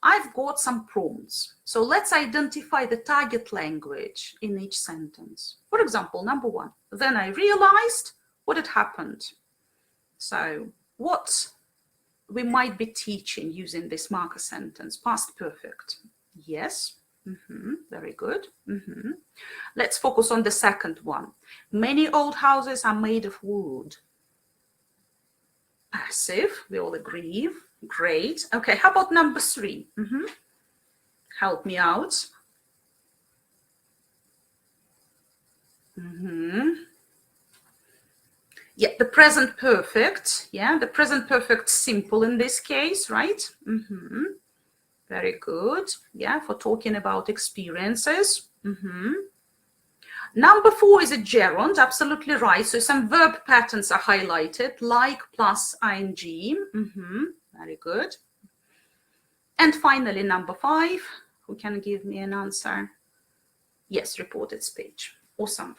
I've got some prompts. So let's identify the target language in each sentence. For example, number 1, then I realized what had happened. So what we might be teaching using this marker sentence, past perfect. Yes, very good. Let's focus on the second one. Many old houses are made of wood. Passive, we all agree. Great. Okay, how about number 3? Help me out. Yeah, the present perfect. Yeah, the present perfect simple in this case, right? Very good. Yeah, for talking about experiences. Number 4 is a gerund, absolutely right. So some verb patterns are highlighted, like plus ing. Very good. And finally, number 5, who can give me an answer? Yes, reported speech. Awesome.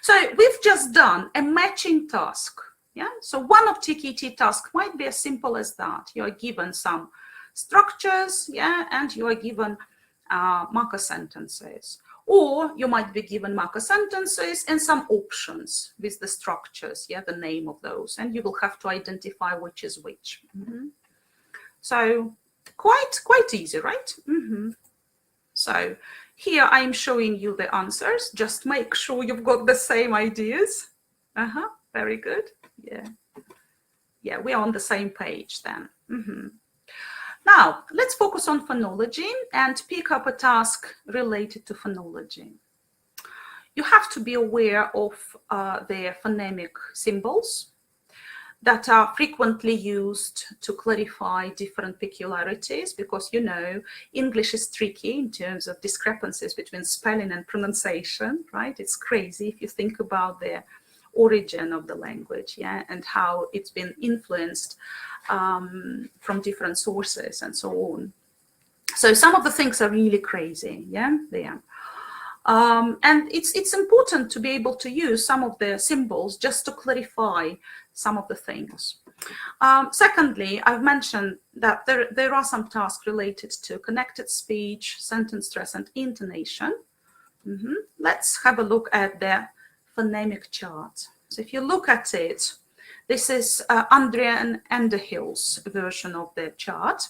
So we've just done a matching task. Yeah. So one of TKT tasks might be as simple as that. You are given some structures, yeah, and you are given marker sentences. Or you might be given marker sentences and some options with the structures, yeah, the name of those, and you will have to identify which is which. So quite easy, right? So here I'm showing you the answers. Just make sure you've got the same ideas. Very good. Yeah, we are on the same page then. Now, let's focus on phonology and pick up a task related to phonology. You have to be aware of the phonemic symbols that are frequently used to clarify different peculiarities, because, you know, English is tricky in terms of discrepancies between spelling and pronunciation, right? It's crazy if you think about the origin of the language, yeah, and how it's been influenced from different sources and so on. So some of the things are really crazy, yeah, there. And it's important to be able to use some of the symbols just to clarify some of the things. Secondly, I've mentioned that there are some tasks related to connected speech, sentence stress, and intonation. Let's have a look at the phonemic chart. So if you look at it, this is Andrea Underhill's version of the chart.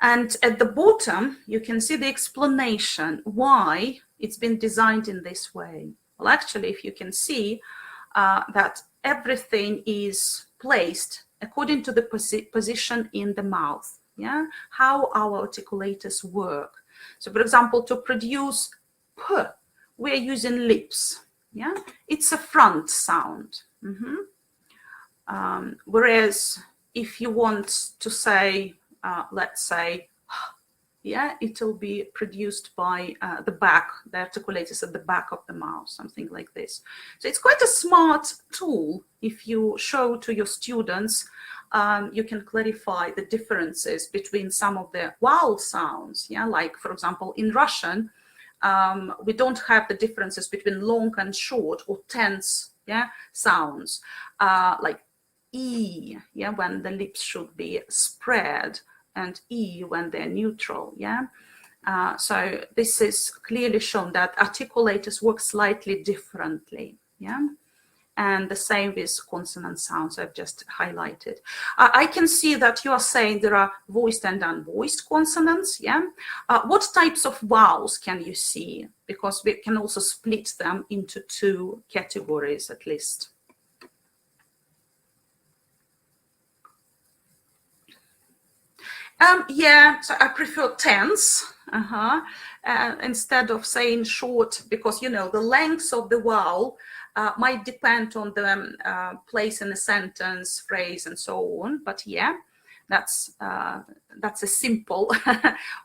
And at the bottom, you can see the explanation why it's been designed in this way. Well, actually, if you can see that everything is placed according to the position in the mouth, yeah, how our articulators work. So for example, to produce p, we're using lips, yeah, it's a front sound. Whereas if you want to say, let's say, yeah, it will be produced by the back, the articulators at the back of the mouth, something like this. So it's quite a smart tool. If you show to your students, you can clarify the differences between some of the vowel sounds. Yeah, like for example, in Russian, we don't have the differences between long and short or tense, yeah, sounds, like E, yeah, when the lips should be spread, and E when they're neutral, yeah. So this is clearly shown that articulators work slightly differently, yeah. And the same with consonant sounds I've just highlighted. I can see that you are saying there are voiced and unvoiced consonants, yeah. What types of vowels can you see? Because we can also split them into two categories at least. Yeah, so I prefer tense instead of saying short, because you know the length of the vowel might depend on the place in a sentence, phrase, and so on. But yeah, that's a simple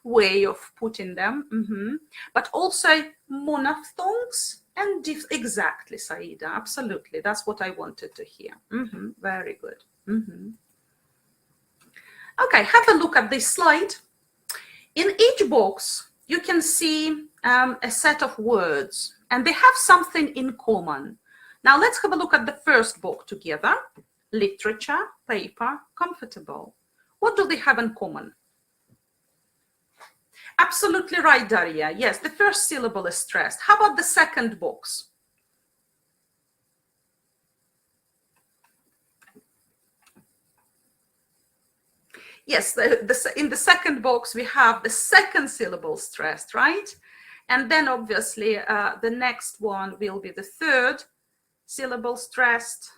way of putting them. But also monophthongs and exactly, Saida, absolutely. That's what I wanted to hear. Very good. Okay, have a look at this slide. In each box, you can see a set of words, and they have something in common. Now, let's have a look at the first box together. Literature, paper, comfortable. What do they have in common? Absolutely right, Daria. Yes, the first syllable is stressed. How about the second box? Yes, in the second box, we have the second syllable stressed, right? And then obviously the next one will be the third syllable stressed.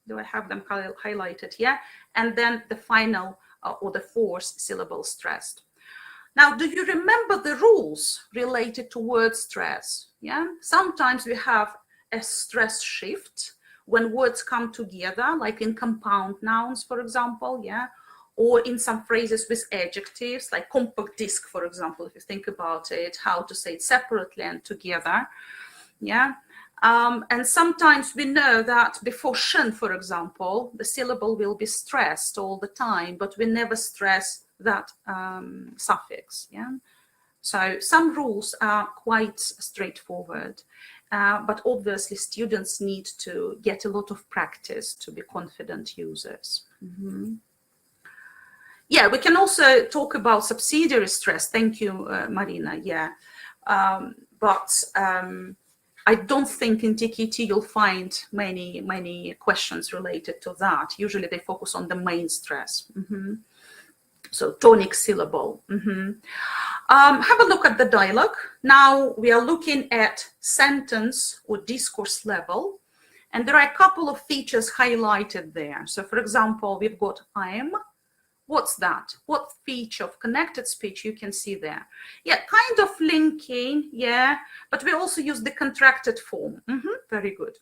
Do I have them highlighted? Yeah. And then the final or the fourth syllable stressed. Now, do you remember the rules related to word stress? Yeah. Sometimes we have a stress shift when words come together, like in compound nouns, for example. Yeah. Or in some phrases with adjectives, like compact disc, for example, if you think about it, how to say it separately and together, yeah. And sometimes we know that before shin, for example, the syllable will be stressed all the time, but we never stress that suffix, yeah. So some rules are quite straightforward, but obviously students need to get a lot of practice to be confident users. Yeah, we can also talk about subsidiary stress. Thank you, Marina. Yeah, but I don't think in TKT you'll find many questions related to that. Usually they focus on the main stress. So tonic syllable. Have a look at the dialogue. Now we are looking at sentence or discourse level, and there are a couple of features highlighted there. So for example, we've got I am. What's that? What feature of connected speech you can see there? Yeah, kind of linking, yeah, but we also use the contracted form. Very good.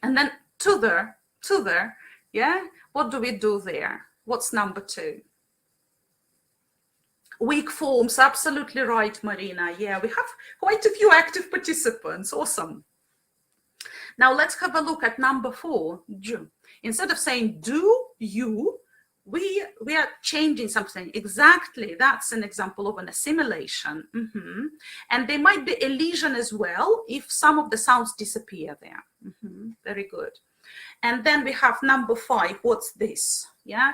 And then to there, yeah, what do we do there? What's number 2? Weak forms, absolutely right, Marina. Yeah, we have quite a few active participants. Awesome. Now let's have a look at number 4. Instead of saying do, you, we are changing something. Exactly, that's an example of an assimilation. And there might be elision as well if some of the sounds disappear there. Very good. And then we have number 5. What's this? Yeah,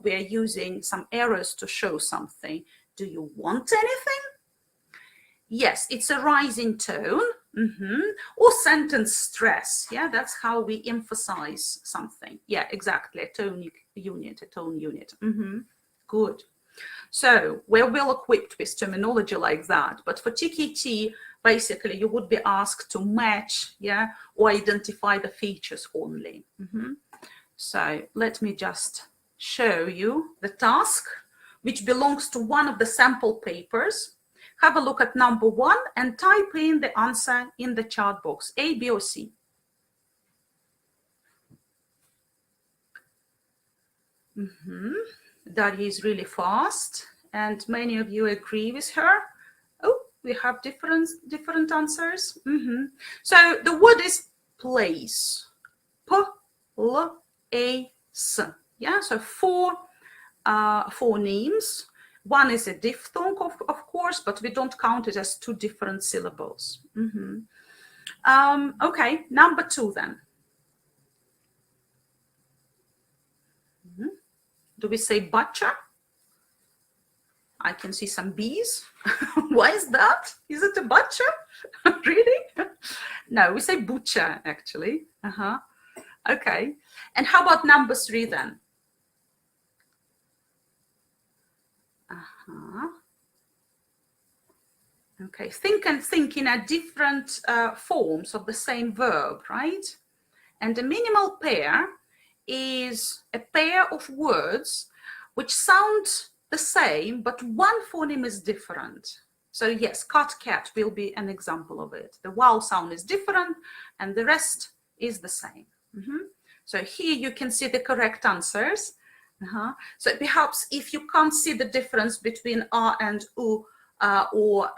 we are using some arrows to show something. Do you want anything? Yes, it's a rising tone. Or sentence stress. Yeah, that's how we emphasize something. Yeah, exactly. A tone unit. Good. So we're well equipped with terminology like that. But for TKT, basically you would be asked to match, yeah, or identify the features only. So let me just show you the task, which belongs to one of the sample papers. Have a look at number 1 and type in the answer in the chat box, A, B, or C. Daria is really fast, and many of you agree with her. Oh, we have different answers. So the word is place. P-L-A-C. Yeah, so four names. One is a diphthong, of course, but we don't count it as 2 different syllables. Okay, number 2 then. Do we say butcher? I can see some bees. Why is that? Is it a butcher? Really? No, we say butcher, actually. Okay. And how about number 3 then? Okay, think in a different forms of the same verb, right? And a minimal pair is a pair of words which sound the same, but one phoneme is different. So yes, cat, cat will be an example of it. The vowel sound is different and the rest is the same. So here you can see the correct answers. So perhaps if you can't see the difference between R and U, or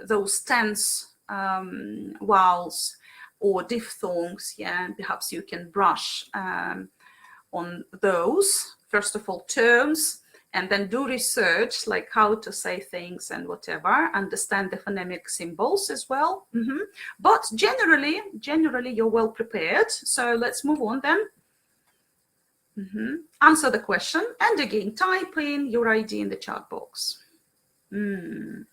those tense vowels or diphthongs, yeah, perhaps you can brush on those, first of all, terms, and then do research, like how to say things and whatever, understand the phonemic symbols as well. But generally, you're well prepared. So let's move on then. Answer the question, and again, type in your ID in the chat box. Okay,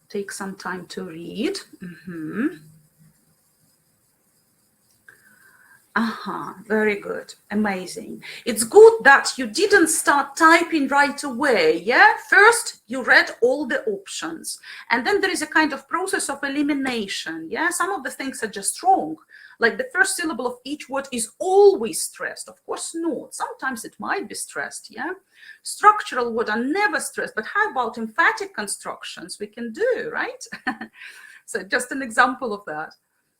take some time to read. Very good, amazing. It's good that you didn't start typing right away, yeah? First, you read all the options, and then there is a kind of process of elimination, yeah? Some of the things are just wrong, like the first syllable of each word is always stressed. Of course not, sometimes it might be stressed, yeah? Structural words are never stressed, but how about emphatic constructions? We can do, right? So just an example of that.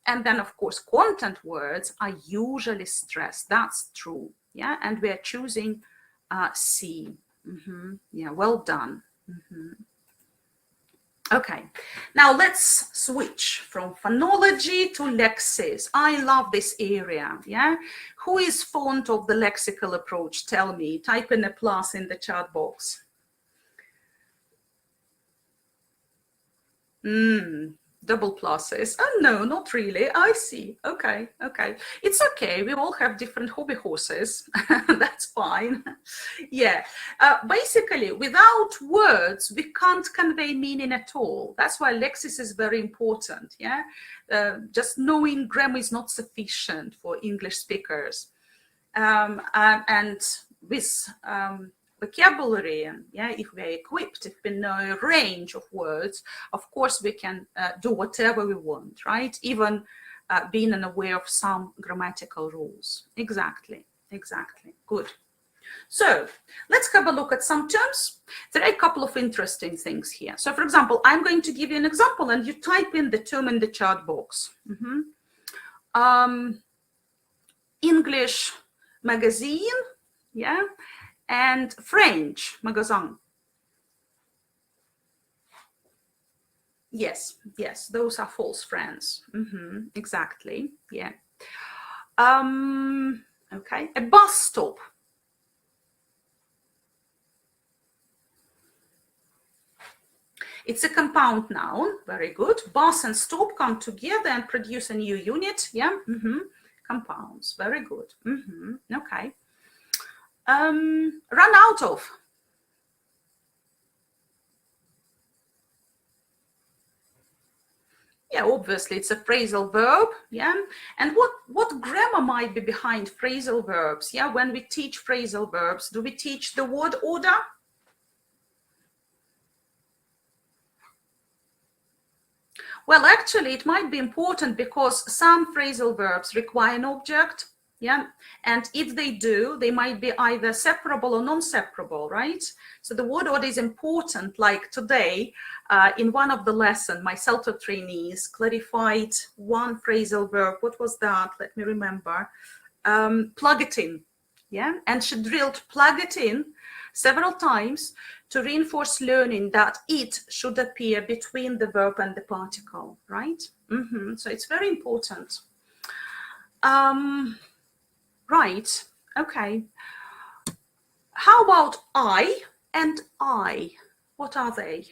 And then, of course, content words are usually stressed. That's true. Yeah. And we are choosing C. Yeah. Well done. Okay. Now let's switch from phonology to lexis. I love this area. Yeah. Who is fond of the lexical approach? Tell me. Type in a plus in the chat box. Double pluses. Oh, no, not really. I see. Okay, okay. It's okay. We all have different hobby horses. That's fine. Yeah. Basically, without words, we can't convey meaning at all. That's why lexis is very important. Yeah. Just knowing grammar is not sufficient for English speakers. And with vocabulary, yeah, if we are equipped, if we know a range of words, of course we can do whatever we want, right? Even being unaware of some grammatical rules. Exactly, good. So let's have a look at some terms. There are a couple of interesting things here. So for example, I'm going to give you an example and you type in the term in the chat box. English magazine, yeah, and French magasin. Yes, those are false friends. Exactly, yeah. Okay, a bus stop. It's a compound noun, very good. Bus and stop come together and produce a new unit, yeah. Compounds, very good. Okay. Run out of. Yeah, obviously it's a phrasal verb, yeah. And what grammar might be behind phrasal verbs? Yeah, when we teach phrasal verbs, do we teach the word order? Well, actually, it might be important because some phrasal verbs require an object, yeah, and if they do, they might be either separable or non-separable, right? So the word order is important. Like today, in one of the lessons, my CELTA trainees clarified one phrasal verb. What was that? Let me remember. Plug it in, yeah, and she drilled plug it in several times to reinforce learning that it should appear between the verb and the particle, right? So it's very important. Right, okay. How about I and I? What are they?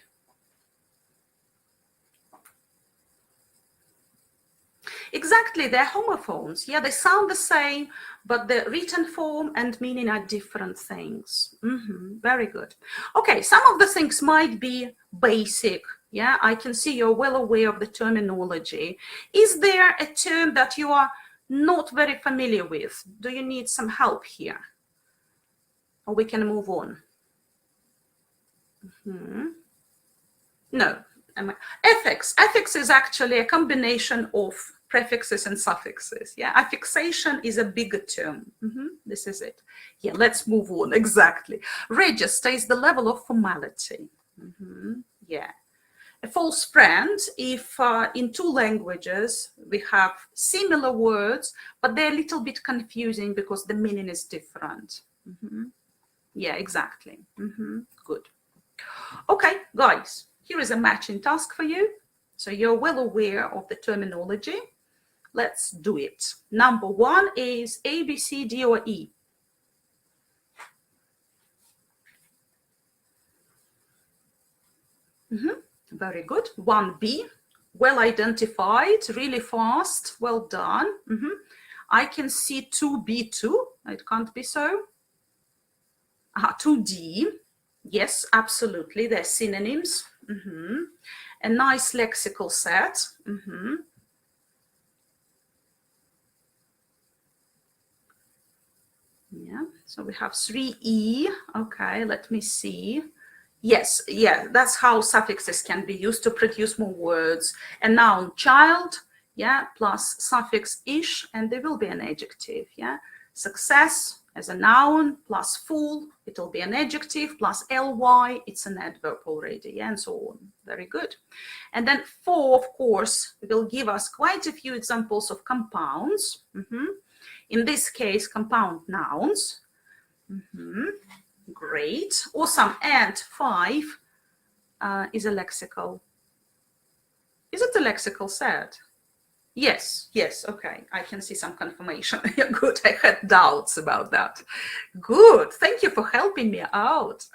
Exactly, they're homophones. Yeah, they sound the same, but the written form and meaning are different things. Very good. Okay, some of the things might be basic. Yeah, I can see you're well aware of the terminology. Is there a term that you are not very familiar with? Do you need some help here? Or we can move on. No. Affix. Affix is actually a combination of prefixes and suffixes. Yeah, affixation is a bigger term. This is it. Yeah, let's move on. Exactly. Register is the level of formality. Yeah. A false friend, if in two languages we have similar words, but they're a little bit confusing because the meaning is different. Yeah, exactly. Good. Okay, guys, here is a matching task for you. So you're well aware of the terminology. Let's do it. Number one is A, B, C, D, or E. Very good. 1B, well identified, really fast, well done. I can see 2B2, it can't be so. 2D, yes, absolutely, they're synonyms. A nice lexical set. Yeah, so we have 3E. Okay, let me see. Yes, yeah, that's how suffixes can be used to produce more words. A noun, child, yeah, plus suffix ish, and there will be an adjective, yeah. Success as a noun, plus full, it'll be an adjective, plus ly, it's an adverb already, yeah, and so on. Very good. And then 4, of course, will give us quite a few examples of compounds. In this case, compound nouns. Great, awesome. And 5 is a lexical. Is it a lexical set? Yes, yes, okay. I can see some confirmation. Good, I had doubts about that. Good, thank you for helping me out.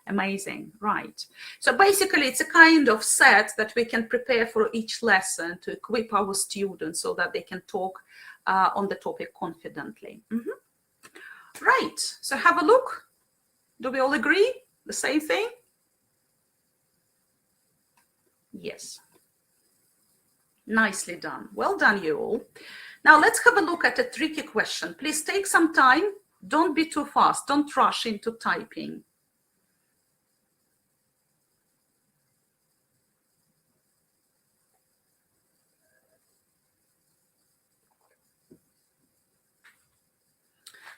Amazing, right. So basically it's a kind of set that we can prepare for each lesson to equip our students so that they can talk on the topic confidently. Right, so have a look. Do we all agree? The same thing? Yes. Nicely done. Well done, you all. Now let's have a look at a tricky question. Please take some time. Don't be too fast. Don't rush into typing.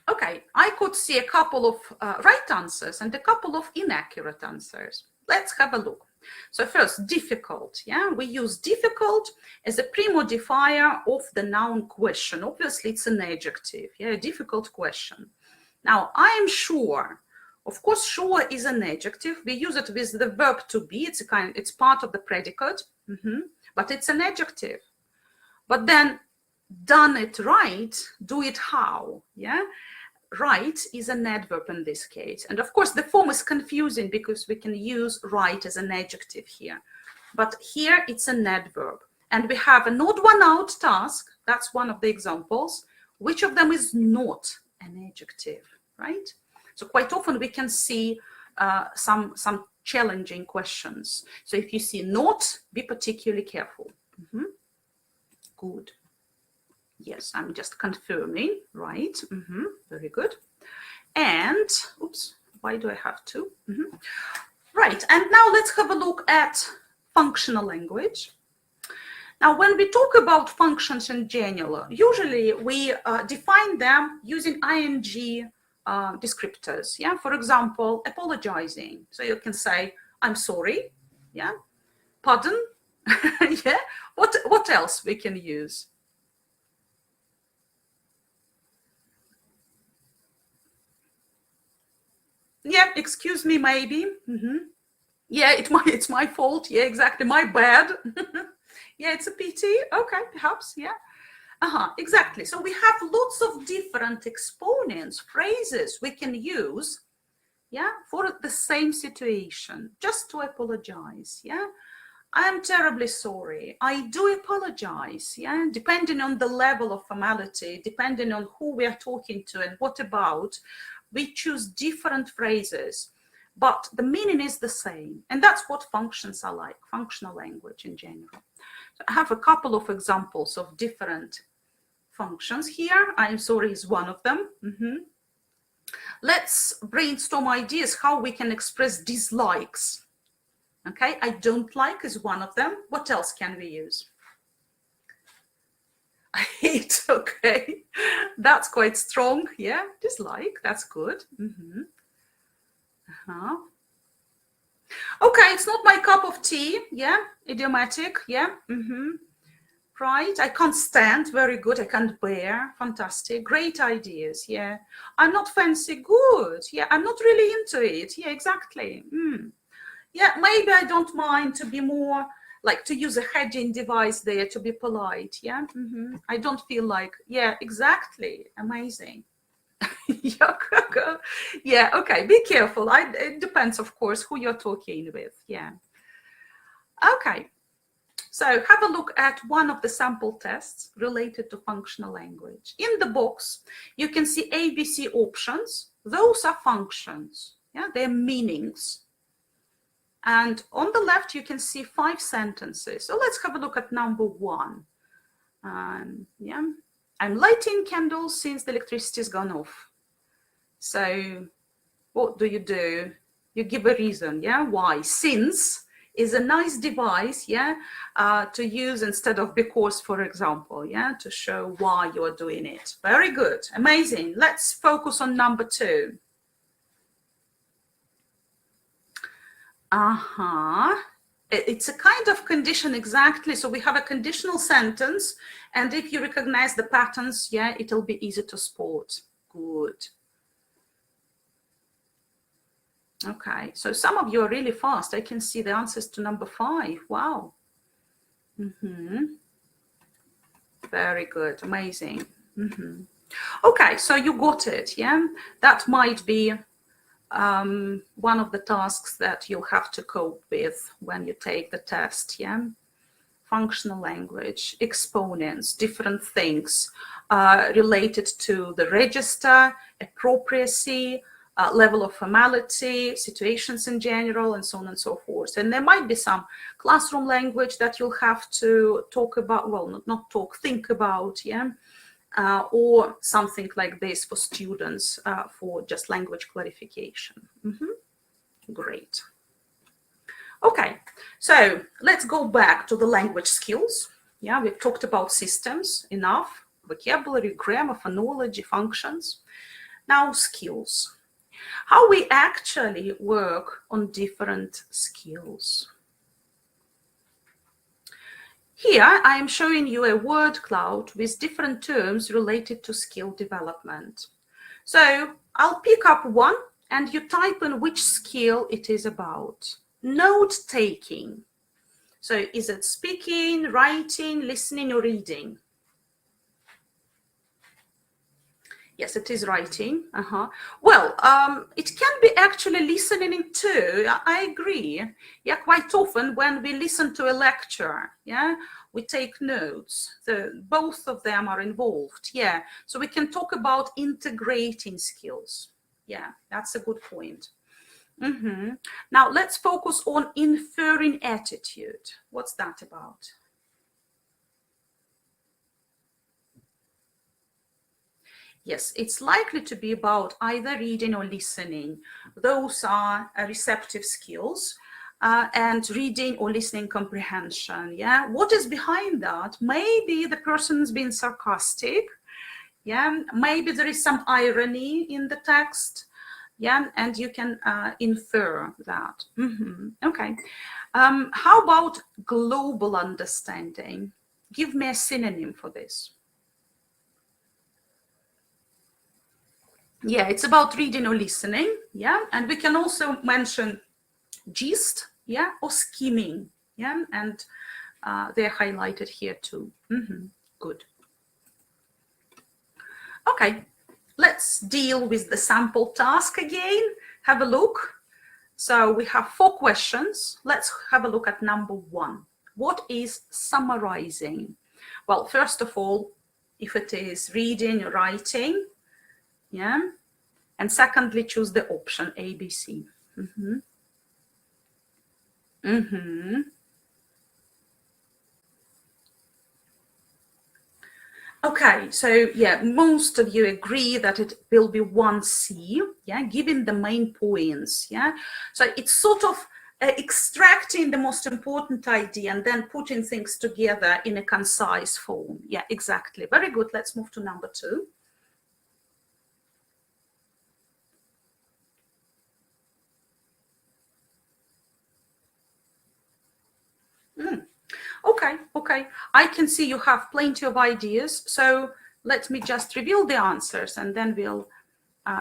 Okay, I could see a couple of right answers and a couple of inaccurate answers. Let's have a look. So first, difficult. Yeah, we use difficult as a pre-modifier of the noun question. Obviously, it's an adjective. Yeah, a difficult question. Now, I am sure. Of course, sure is an adjective. We use it with the verb to be. It's part of the predicate, but it's an adjective. But then, done it right, do it how? Yeah. Right is an adverb in this case. And of course, the form is confusing because we can use right as an adjective here. But here it's an adverb. And we have an odd one out task. That's one of the examples. Which of them is not an adjective, right? So quite often we can see some challenging questions. So if you see not, be particularly careful. Good. Yes, I'm just confirming, right? Very good. And, oops, why do I have to? Right, and now let's have a look at functional language. Now, when we talk about functions in general, usually we define them using ing descriptors. Yeah, for example, apologizing. So you can say, I'm sorry. Yeah, pardon. Yeah, what else we can use? Yeah, excuse me, maybe. Yeah, it's my fault. Yeah, exactly, my bad. Yeah, it's a pity. Okay, perhaps, yeah. Exactly. So we have lots of different exponents, phrases we can use, yeah, for the same situation, just to apologize, yeah. I'm terribly sorry. I do apologize, yeah, depending on the level of formality, depending on who we are talking to and what about, we choose different phrases, but the meaning is the same. And that's what functions are like, functional language in general. So I have a couple of examples of different functions here. I'm sorry is one of them. Let's brainstorm ideas how we can express dislikes. Okay, I don't like is one of them. What else can we use? I hate, okay. That's quite strong, yeah. Dislike, that's good. Okay, it's not my cup of tea, yeah. Idiomatic, yeah. Right, I can't stand, very good. I can't bear, fantastic. Great ideas, yeah. I'm not fancy, good. Yeah, I'm not really into it. Yeah, exactly. Yeah, maybe I don't mind to be more, like to use a hedging device there to be polite, yeah. I don't feel like, yeah, exactly, amazing. Yeah, okay, be careful. It depends, of course, who you're talking with, yeah. Okay. So have a look at one of the sample tests related to functional language. In the box, you can see ABC options. Those are functions, yeah, they're meanings. And on the left, you can see 5 sentences. So let's have a look at number 1. Yeah, I'm lighting candles since the electricity's gone off. So what do? You give a reason, yeah, why. Since is a nice device, yeah, to use instead of because, for example, yeah, to show why you're doing it. Very good, amazing. Let's focus on number 2. It's a kind of condition, exactly. So we have a conditional sentence, and if you recognize the patterns, yeah, it'll be easy to spot. Good. Okay, so some of you are really fast. I can see the answers to number 5. Wow. Very good, amazing. Okay, so you got it, yeah? That might be one of the tasks that you'll have to cope with when you take the test, yeah? Functional language, exponents, different things related to the register, appropriacy, level of formality, situations in general, and so on and so forth. And there might be some classroom language that you'll have to talk about, well, not talk, think about, yeah? Or something like this for students for just language clarification. Great. Okay, so let's go back to the language skills. Yeah, we've talked about systems, enough, vocabulary, grammar, phonology, functions. Now skills. How we actually work on different skills. Here, I am showing you a word cloud with different terms related to skill development. So I'll pick up one and you type in which skill it is about. Note taking. So is it speaking, writing, listening, or reading? Yes, it is writing. Well, it can be actually listening too. I agree. Yeah, quite often when we listen to a lecture, yeah, we take notes. Both of them are involved. Yeah, so we can talk about integrating skills. Yeah, that's a good point. Now let's focus on inferring attitude. What's that about? Yes, it's likely to be about either reading or listening. Those are receptive skills. And reading or listening comprehension. Yeah, what is behind that? Maybe the person's been sarcastic. Yeah, maybe there is some irony in the text. Yeah, and you can infer that. Okay. How about global understanding? Give me a synonym for this. Yeah, it's about reading or listening. Yeah, and we can also mention gist, yeah, or skimming, yeah, and they're highlighted here too. Good. Okay, let's deal with the sample task again. Have a look. So we have 4 questions. Let's have a look at number 1. What is summarizing? Well, first of all, if it is reading or writing, yeah, and secondly, choose the option A, B, C. Okay, so yeah, most of you agree that it will be 1C, yeah, giving the main points, yeah. So it's sort of extracting the most important idea and then putting things together in a concise form. Yeah, exactly. Very good. Let's move to number 2. Okay. I can see you have plenty of ideas. So let me just reveal the answers and then we'll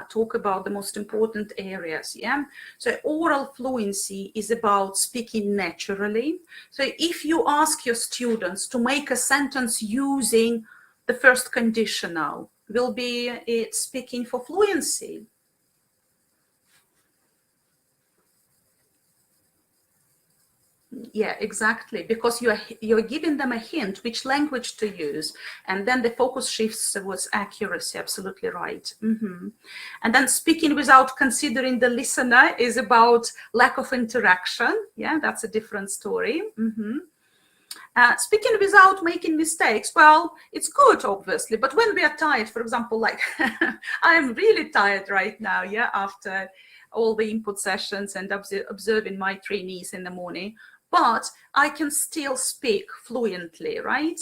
talk about the most important areas. Yeah. So oral fluency is about speaking naturally. So if you ask your students to make a sentence using the first conditional, will be it speaking for fluency. Yeah, exactly, because you're giving them a hint which language to use, and then the focus shifts towards accuracy. Absolutely right. And then speaking without considering the listener is about lack of interaction. Yeah, that's a different story. Speaking without making mistakes, well, it's good, obviously, but when we are tired, for example, like I'm really tired right now, yeah, after all the input sessions and observing my trainees in the morning, but I can still speak fluently, right?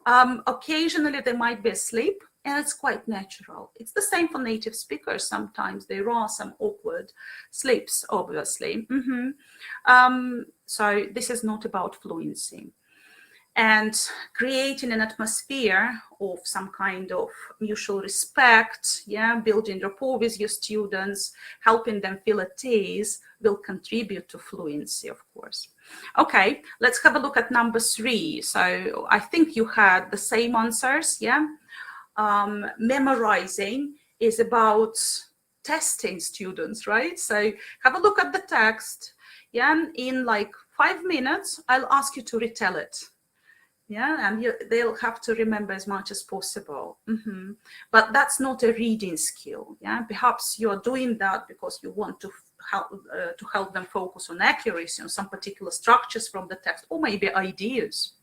Occasionally there might be a slip, and it's quite natural. It's the same for native speakers. Sometimes there are some awkward slips, obviously. So this is not about fluency. And creating an atmosphere of some kind of mutual respect, yeah, building rapport with your students, helping them feel at ease will contribute to fluency, of course. Okay, let's have a look at number 3. So I think you had the same answers, yeah. Memorizing is about testing students, right? So have a look at the text, yeah. In like 5 minutes, I'll ask you to retell it. Yeah, and they'll have to remember as much as possible. But that's not a reading skill. Yeah, perhaps you're doing that because you want to help them focus on accuracy, on some particular structures from the text, or maybe ideas.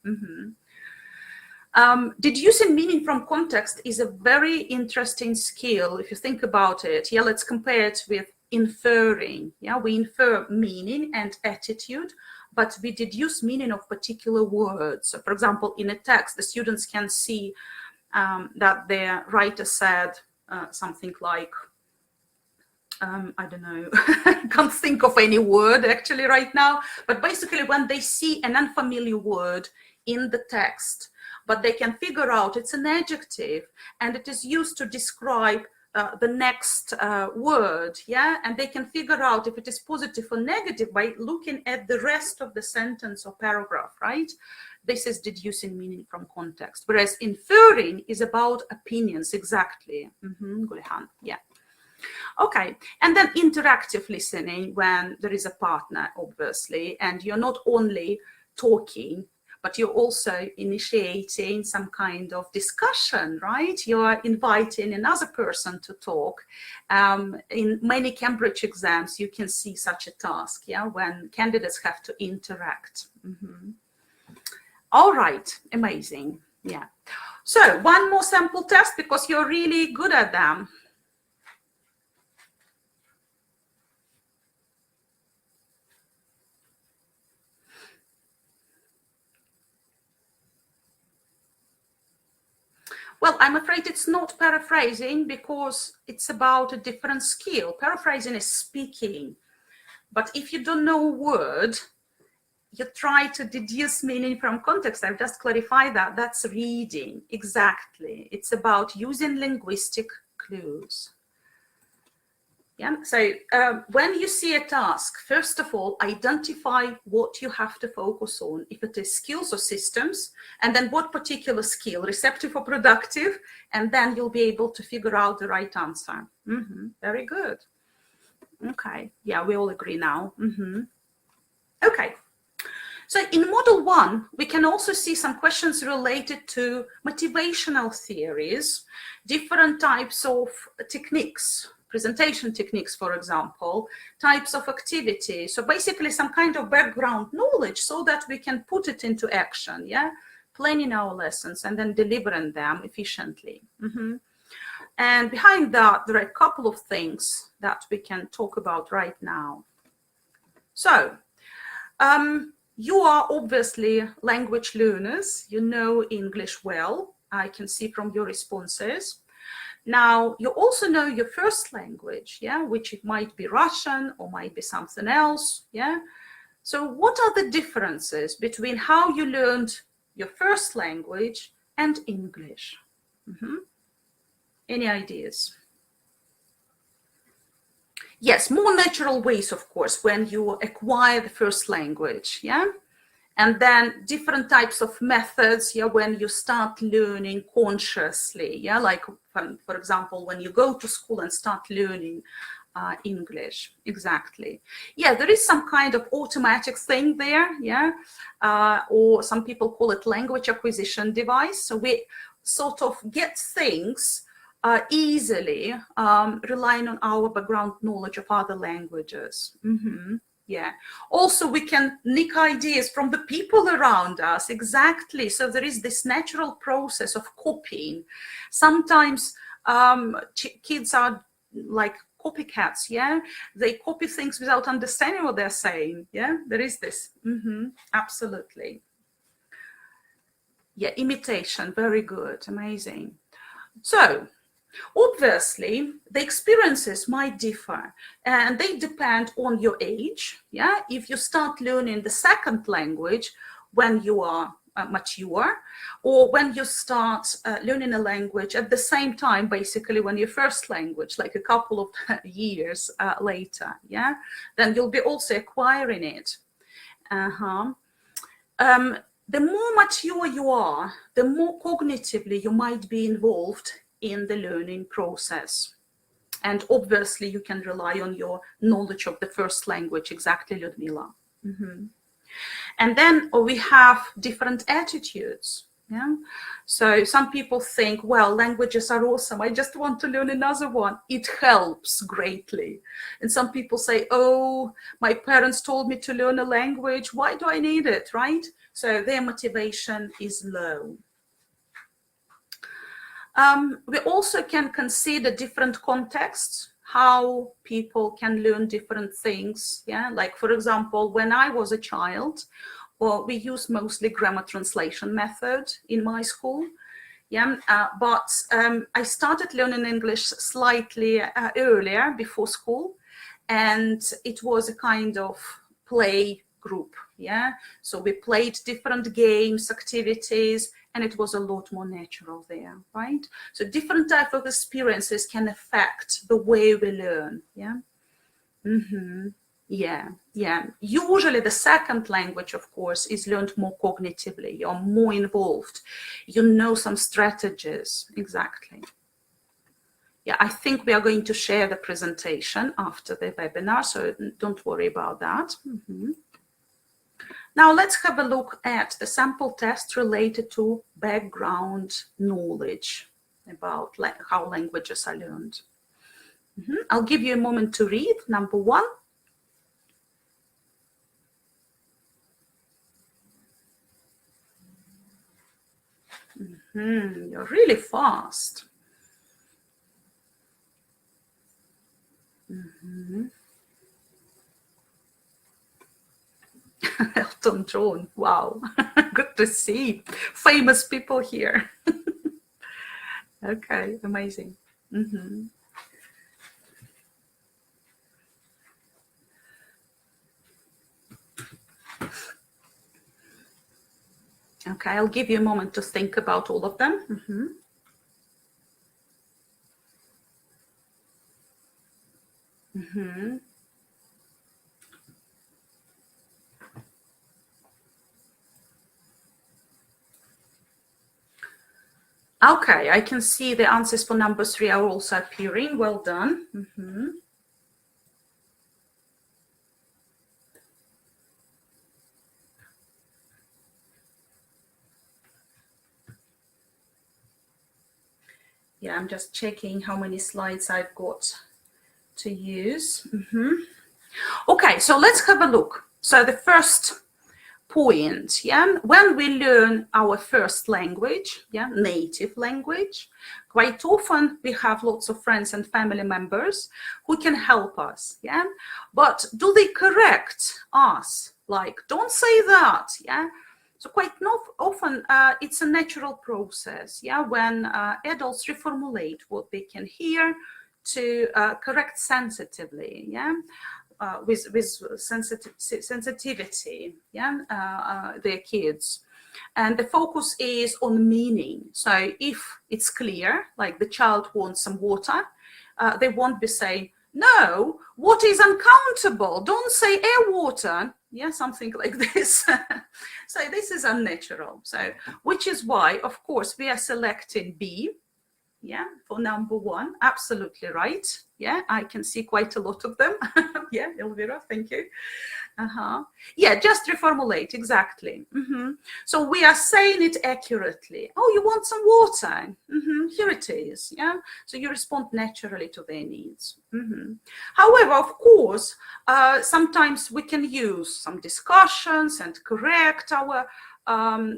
Deducing meaning from context is a very interesting skill if you think about it. Yeah, let's compare it with inferring. Yeah, we infer meaning and attitude, but we deduce meaning of particular words. So, for example, in a text, the students can see that their writer said something like, I don't know, I can't think of any word actually right now, but basically when they see an unfamiliar word in the text, but they can figure out it's an adjective and it is used to describe the next word, yeah, and they can figure out if it is positive or negative by looking at the rest of the sentence or paragraph, right? This is deducing meaning from context, whereas inferring is about opinions, exactly. Gulhan, yeah. Okay, and then interactive listening when there is a partner, obviously, and you're not only talking, but you're also initiating some kind of discussion, right? You're inviting another person to talk. In many Cambridge exams, you can see such a task, yeah, when candidates have to interact. All right, amazing, yeah. So one more sample test because you're really good at them. Well, I'm afraid it's not paraphrasing because it's about a different skill. Paraphrasing is speaking. But if you don't know a word, you try to deduce meaning from context. I've just clarified that. That's reading. Exactly. It's about using linguistic clues. Yeah. So when you see a task, first of all, identify what you have to focus on, if it is skills or systems, and then what particular skill, receptive or productive, and then you'll be able to figure out the right answer. Very good. Okay. Yeah, we all agree now. Okay. So in Model 1, we can also see some questions related to motivational theories, different types of techniques, presentation techniques, for example, types of activities. So basically some kind of background knowledge so that we can put it into action, yeah? Planning our lessons and then delivering them efficiently. And behind that, there are a couple of things that we can talk about right now. So, you are obviously language learners. You know English well. I can see from your responses. Now, you also know your first language, yeah, which it might be Russian or might be something else, yeah. So what are the differences between how you learned your first language and English? Any ideas? Yes, more natural ways, of course, when you acquire the first language, yeah? And then different types of methods, yeah, when you start learning consciously, yeah, like, for example, when you go to school and start learning English, exactly. Yeah, there is some kind of automatic thing there, yeah, or some people call it language acquisition device. So we sort of get things easily relying on our background knowledge of other languages. Yeah. Also, we can nick ideas from the people around us. Exactly. So there is this natural process of copying. Sometimes kids are like copycats. Yeah. They copy things without understanding what they're saying. Yeah. There is this. Absolutely. Yeah. Imitation. Very good. Amazing. So, obviously, the experiences might differ and they depend on your age. Yeah, if you start learning the second language when you are mature, or when you start learning a language at the same time, basically when your first language, like a couple of years later, yeah, then you'll be also acquiring it. The more mature you are, the more cognitively you might be involved in the learning process. And obviously you can rely on your knowledge of the first language, exactly, Ludmila. And then we have different attitudes. Yeah. So some people think, well, languages are awesome. I just want to learn another one. It helps greatly. And some people say, oh, my parents told me to learn a language. Why do I need it, right? So their motivation is low. We also can consider different contexts, how people can learn different things. Yeah, like for example, when I was a child, well, we used mostly grammar translation method in my school. Yeah, but I started learning English slightly earlier, before school, and it was a kind of play group. Yeah, so we played different games, activities, and it was a lot more natural there, right? So different type of experiences can affect the way we learn. Yeah. Yeah. Usually the second language, of course, is learned more cognitively. You're more involved. You know some strategies. Exactly. Yeah, I think we are going to share the presentation after the webinar, so don't worry about that. Now let's have a look at the sample test related to background knowledge about how languages are learned. I'll give you a moment to read. Number 1. You're really fast. Elton John, wow, good to see famous people here. Okay, amazing. Okay, I'll give you a moment to think about all of them. Okay, I can see the answers for number 3 are also appearing. Well done. Yeah, I'm just checking how many slides I've got to use. Okay, so let's have a look. So the first point, when we learn our first language, native language, quite often we have lots of friends and family members who can help us, but do they correct us? Like, don't say that, So quite often it's a natural process, when adults reformulate what they can hear to correct sensitively, with sensitivity, their kids. And the focus is on meaning. So if it's clear, like the child wants some water, they won't be saying, no, water is uncountable, don't say air water, something like this. So this is unnatural. So which is why, of course, we are selecting B, for number 1. Absolutely right. I can see quite a lot of them. Elvira, thank you. Just reformulate, exactly. So we are saying it accurately. Oh, you want some water? Here it is. So you respond naturally to their needs. However, of course, sometimes we can use some discussions and correct our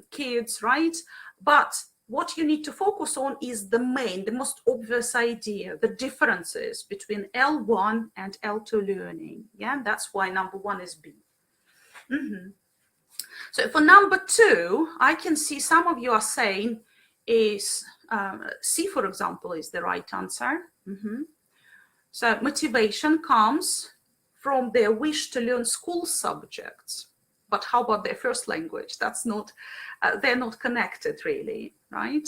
kids, right? But what you need to focus on is the most obvious idea, the differences between L1 and L2 learning. That's why number 1 is B. So for number 2, I can see some of you are saying is C, for example, is the right answer. So motivation comes from their wish to learn school subjects. But how about their first language? That's not, they're not connected really, right?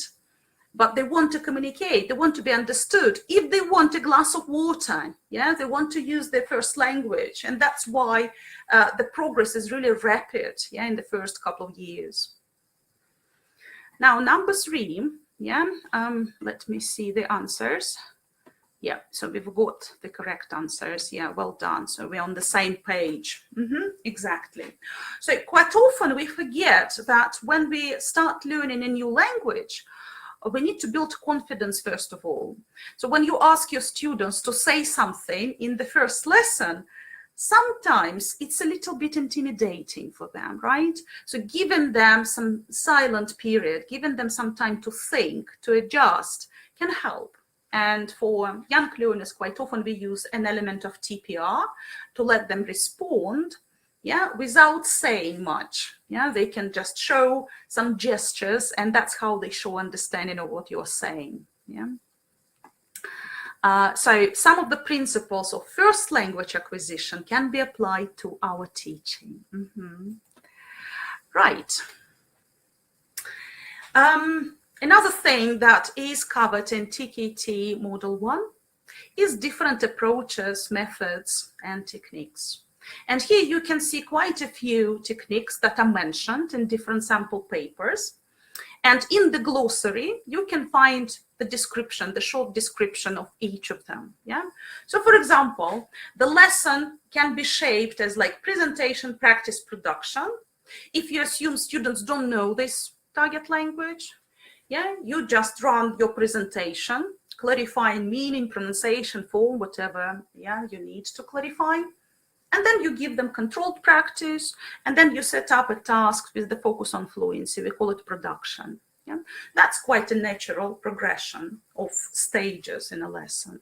But they want to communicate, they want to be understood. If they want a glass of water, they want to use their first language. And that's why the progress is really rapid, in the first couple of years. Now, number 3, let me see the answers. So we've got the correct answers. Well done. So we're on the same page. Exactly. So quite often we forget that when we start learning a new language, we need to build confidence first of all. So when you ask your students to say something in the first lesson, sometimes it's a little bit intimidating for them, right? So giving them some silent period, giving them some time to think, to adjust, can help. And for young learners, quite often we use an element of TPR to let them respond, without saying much. They can just show some gestures, and that's how they show understanding of what you're saying. So some of the principles of first language acquisition can be applied to our teaching. Right. Another thing that is covered in TKT Model 1 is different approaches, methods, and techniques. And here you can see quite a few techniques that are mentioned in different sample papers. And in the glossary, you can find the description, the short description of each of them. So for example, the lesson can be shaped as like presentation, practice, production. If you assume students don't know this target language, yeah, you just run your presentation, clarifying meaning, pronunciation, form, whatever, yeah, you need to clarify. And then you give them controlled practice, and then you set up a task with the focus on fluency. We call it production. Yeah? That's quite a natural progression of stages in a lesson.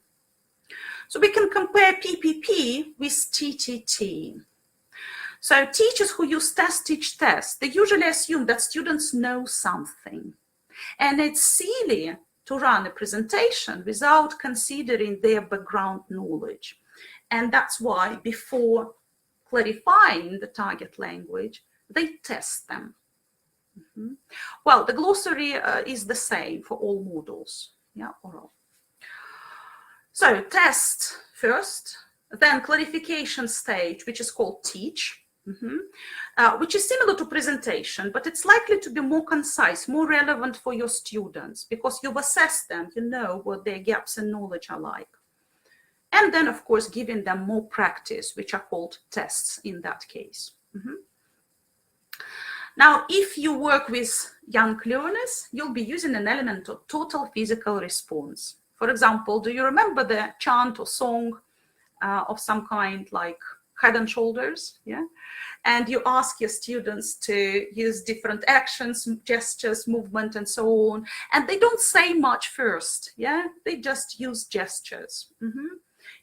So we can compare PPP with TTT. So teachers who use test, teach, test, they usually assume that students know something. And it's silly to run a presentation without considering their background knowledge. And that's why before clarifying the target language, they test them. Well, the glossary is the same for all modules, yeah, oral. So test first, then clarification stage, which is called teach, which is similar to presentation, but it's likely to be more concise, more relevant for your students, because you've assessed them, you know what their gaps in knowledge are like. And then, of course, giving them more practice, which are called tests in that case. Now, if you work with young learners, you'll be using an element of total physical response. For example, do you remember the chant or song of some kind, like Head and Shoulders? Yeah. And you ask your students to use different actions, gestures, movement, and so on. And they don't say much first. Yeah. They just use gestures.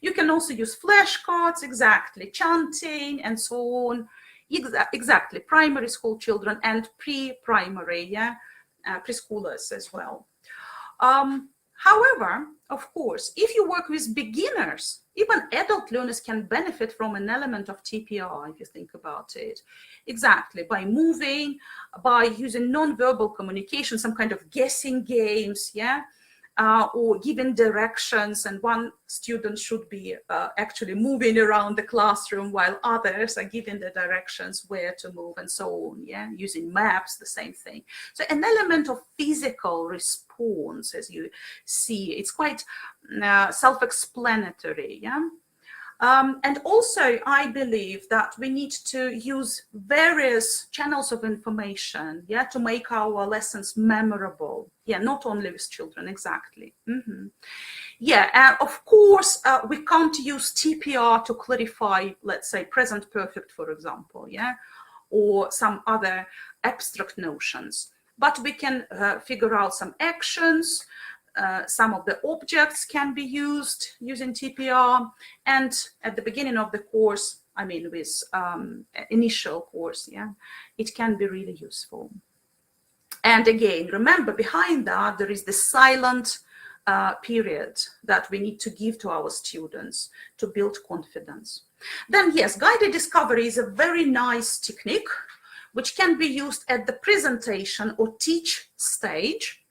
You can also use flashcards, exactly, chanting, and so on. Exactly, primary school children and pre-primary, yeah, preschoolers as well. However, of course, if you work with beginners, even adult learners can benefit from an element of TPR, if you think about it. Exactly, by moving, by using non-verbal communication, some kind of guessing games, yeah, or giving directions, and one student should be actually moving around the classroom while others are giving the directions where to move and so on, yeah, using maps, the same thing. So an element of physical response, as you see, it's quite self-explanatory, yeah. And also, I believe that we need to use various channels of information, yeah, to make our lessons memorable. Yeah, not only with children, exactly. Yeah, and of course, we can't use TPR to clarify, let's say, present perfect, for example, yeah, or some other abstract notions. But we can figure out some actions. Some of the objects can be used using TPR, and at the beginning of the course, I mean with initial course, yeah, it can be really useful. And again, remember, behind that there is the silent period that we need to give to our students to build confidence. Then yes, guided discovery is a very nice technique which can be used at the presentation or teach stage.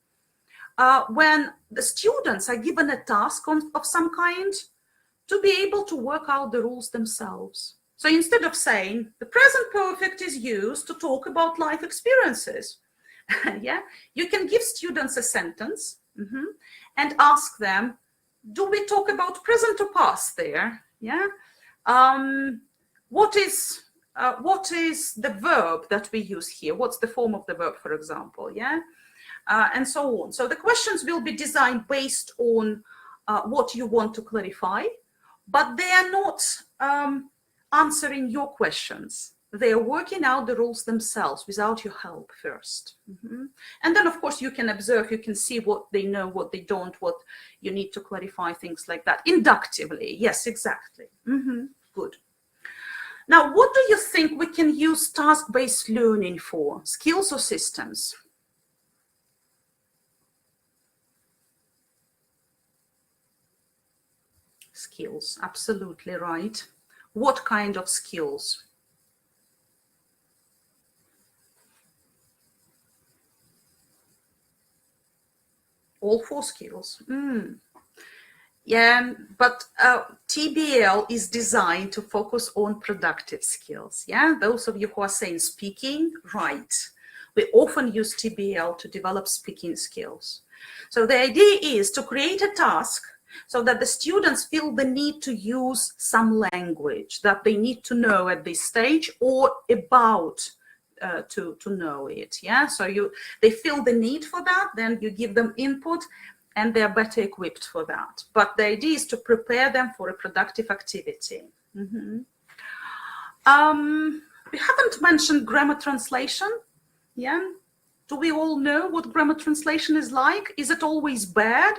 When the students are given a task of some kind, to be able to work out the rules themselves. So instead of saying the present perfect is used to talk about life experiences, yeah, you can give students a sentence and ask them, do we talk about present or past there? Yeah. What is the verb that we use here? What's the form of the verb, for example? Yeah. And so on. So the questions will be designed based on what you want to clarify, but they are not answering your questions. They are working out the rules themselves without your help first. And then, of course, you can observe, you can see what they know, what they don't, what you need to clarify, things like that. Inductively, yes, exactly. Good. Now, what do you think we can use task-based learning for? Skills or systems? Skills, absolutely right. What kind of skills? All 4 skills. Yeah, but TBL is designed to focus on productive skills. Yeah, those of you who are saying speaking, right. We often use TBL to develop speaking skills. So the idea is to create a task so that the students feel the need to use some language that they need to know at this stage or about to know it. Yeah, so they feel the need for that, then you give them input, and they're better equipped for that. But the idea is to prepare them for a productive activity. We haven't mentioned grammar translation. Yeah, do we all know what grammar translation is like? Is it always bad?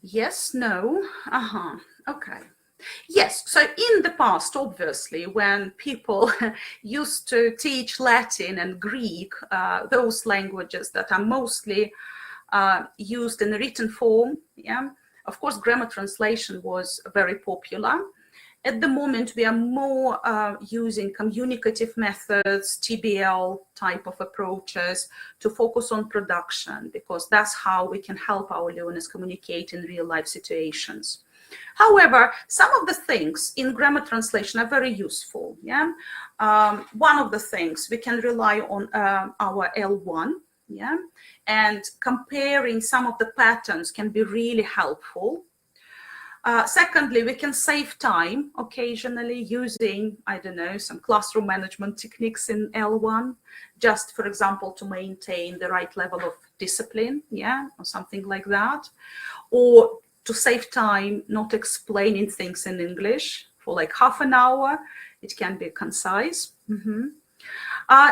Yes, no, okay. Yes, so in the past, obviously, when people used to teach Latin and Greek, those languages that are mostly used in written form, yeah, of course, grammar translation was very popular. At the moment, we are more using communicative methods, TBL type of approaches to focus on production, because that's how we can help our learners communicate in real life situations. However, some of the things in grammar translation are very useful. Yeah, one of the things we can rely on our L1. Yeah, and comparing some of the patterns can be really helpful. Secondly, we can save time occasionally using, I don't know, some classroom management techniques in L1, just, for example, to maintain the right level of discipline, yeah, or something like that. Or to save time, not explaining things in English for like half an hour. It can be concise.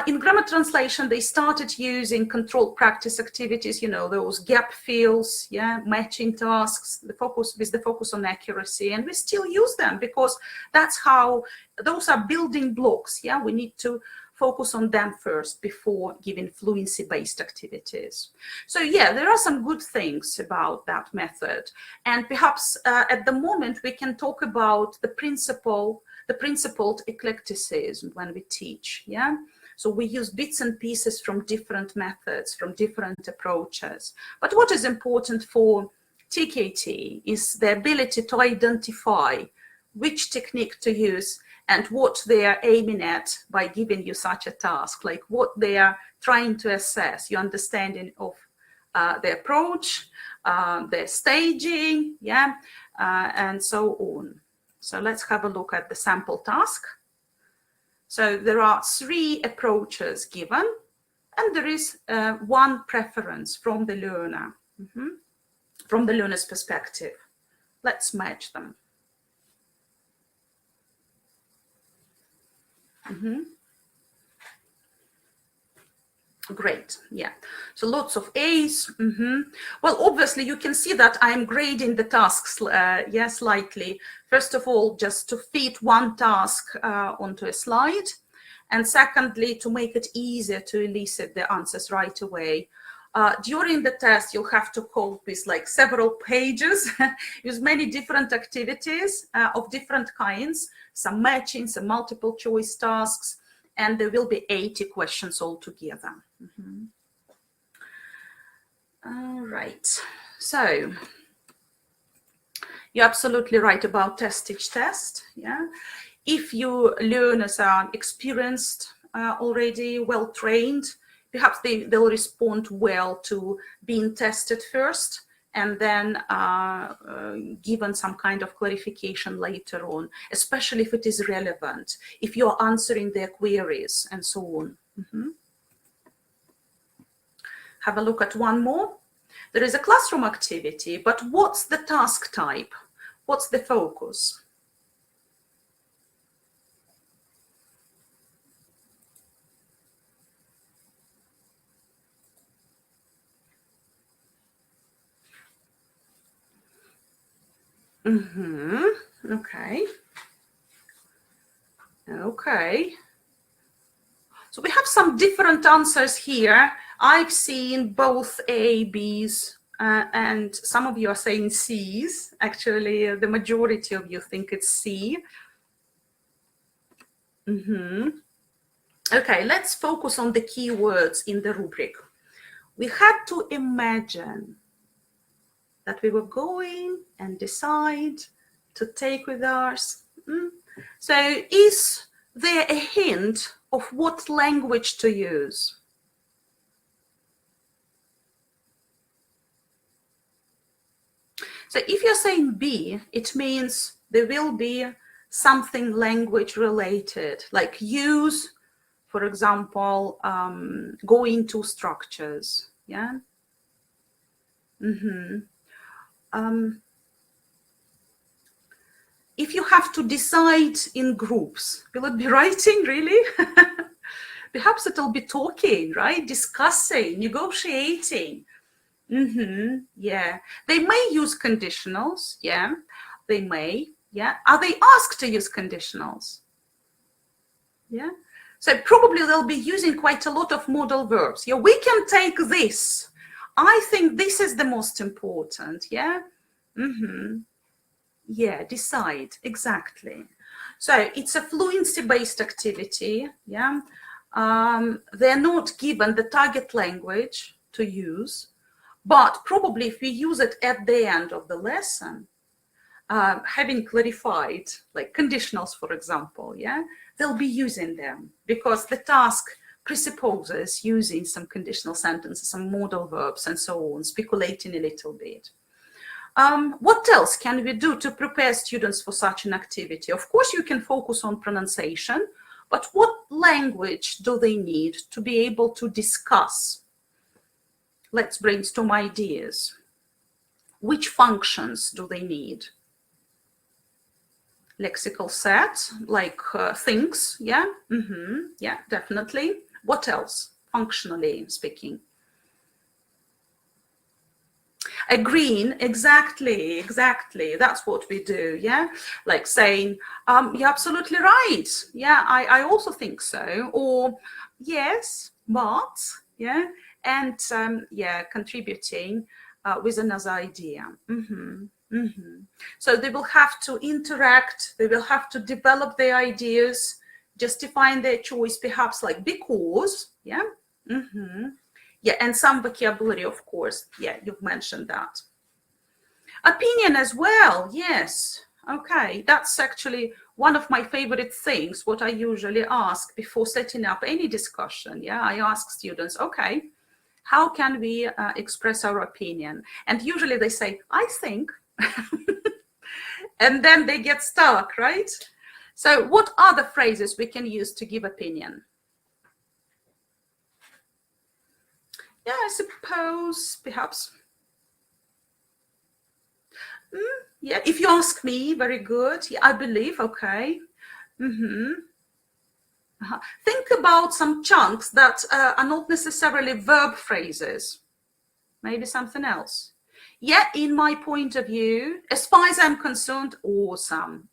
In grammar translation, they started using controlled practice activities, you know, those gap fills, yeah, matching tasks, the focus on accuracy, and we still use them because that's how, those are building blocks, yeah, we need to focus on them first before giving fluency-based activities. So yeah, there are some good things about that method, and perhaps at the moment we can talk about the principled eclecticism when we teach, yeah. So we use bits and pieces from different methods, from different approaches. But what is important for TKT is the ability to identify which technique to use and what they are aiming at by giving you such a task, like what they are trying to assess, your understanding of the approach, their staging, yeah, and so on. So let's have a look at the sample task. So there are 3 approaches given, and there is one preference from the learner, from the learner's perspective. Let's match them. Great, yeah. So lots of A's. Well, obviously you can see that I'm grading the tasks, yeah, slightly. First of all, just to fit one task onto a slide. And secondly, to make it easier to elicit the answers right away. During the test, you'll have to cope with like several pages, use many different activities of different kinds, some matching, some multiple choice tasks, and there will be 80 questions altogether. All right, so you're absolutely right about test each test. Yeah, if your learners are experienced already, well trained, perhaps they'll respond well to being tested first and then given some kind of clarification later on, especially if it is relevant, if you're answering their queries and so on. Have a look at one more. There is a classroom activity, but what's the task type? What's the focus? Okay. Okay. So we have some different answers here. I've seen both A, B's, and some of you are saying C's. Actually, the majority of you think it's C. Okay, let's focus on the keywords in the rubric. We had to imagine that we were going and decide to take with us. So is there a hint of what language to use? So if you're saying be, it means there will be something language related, like use, for example, go into structures. Yeah. If you have to decide in groups, will it be writing really? Perhaps it'll be talking, right? Discussing, negotiating. Yeah, they may use conditionals. Yeah, they may. Yeah, are they asked to use conditionals? Yeah, so probably they'll be using quite a lot of modal verbs. Yeah, we can take this. I think this is the most important. Yeah. Yeah, decide, exactly. So it's a fluency-based activity. Yeah, they're not given the target language to use. But probably if we use it at the end of the lesson, having clarified, like conditionals, for example, yeah, they'll be using them because the task presupposes using some conditional sentences, some modal verbs, and so on, speculating a little bit. What else can we do to prepare students for such an activity? Of course, you can focus on pronunciation, but what language do they need to be able to discuss? Let's brainstorm ideas. Which functions do they need? Lexical set, like things, yeah? Yeah, definitely. What else, functionally speaking? Agreeing, exactly. That's what we do, yeah? Like saying, you're absolutely right. Yeah, I also think so. Or, yes, but, yeah? And, yeah, contributing with another idea. So they will have to interact, they will have to develop their ideas, justifying their choice, perhaps like because, yeah? Yeah, and some vocabulary, of course. Yeah, you've mentioned that. Opinion as well, yes. Okay, that's actually one of my favorite things, what I usually ask before setting up any discussion. Yeah, I ask students, okay, how can we express our opinion? And usually they say, I think, and then they get stuck, right? So what are the phrases we can use to give opinion? Yeah, I suppose perhaps. Yeah, if you ask me, very good. Yeah, I believe, okay. Think about some chunks that are not necessarily verb phrases. Maybe something else. Yeah, in my point of view, as far as I'm concerned, awesome.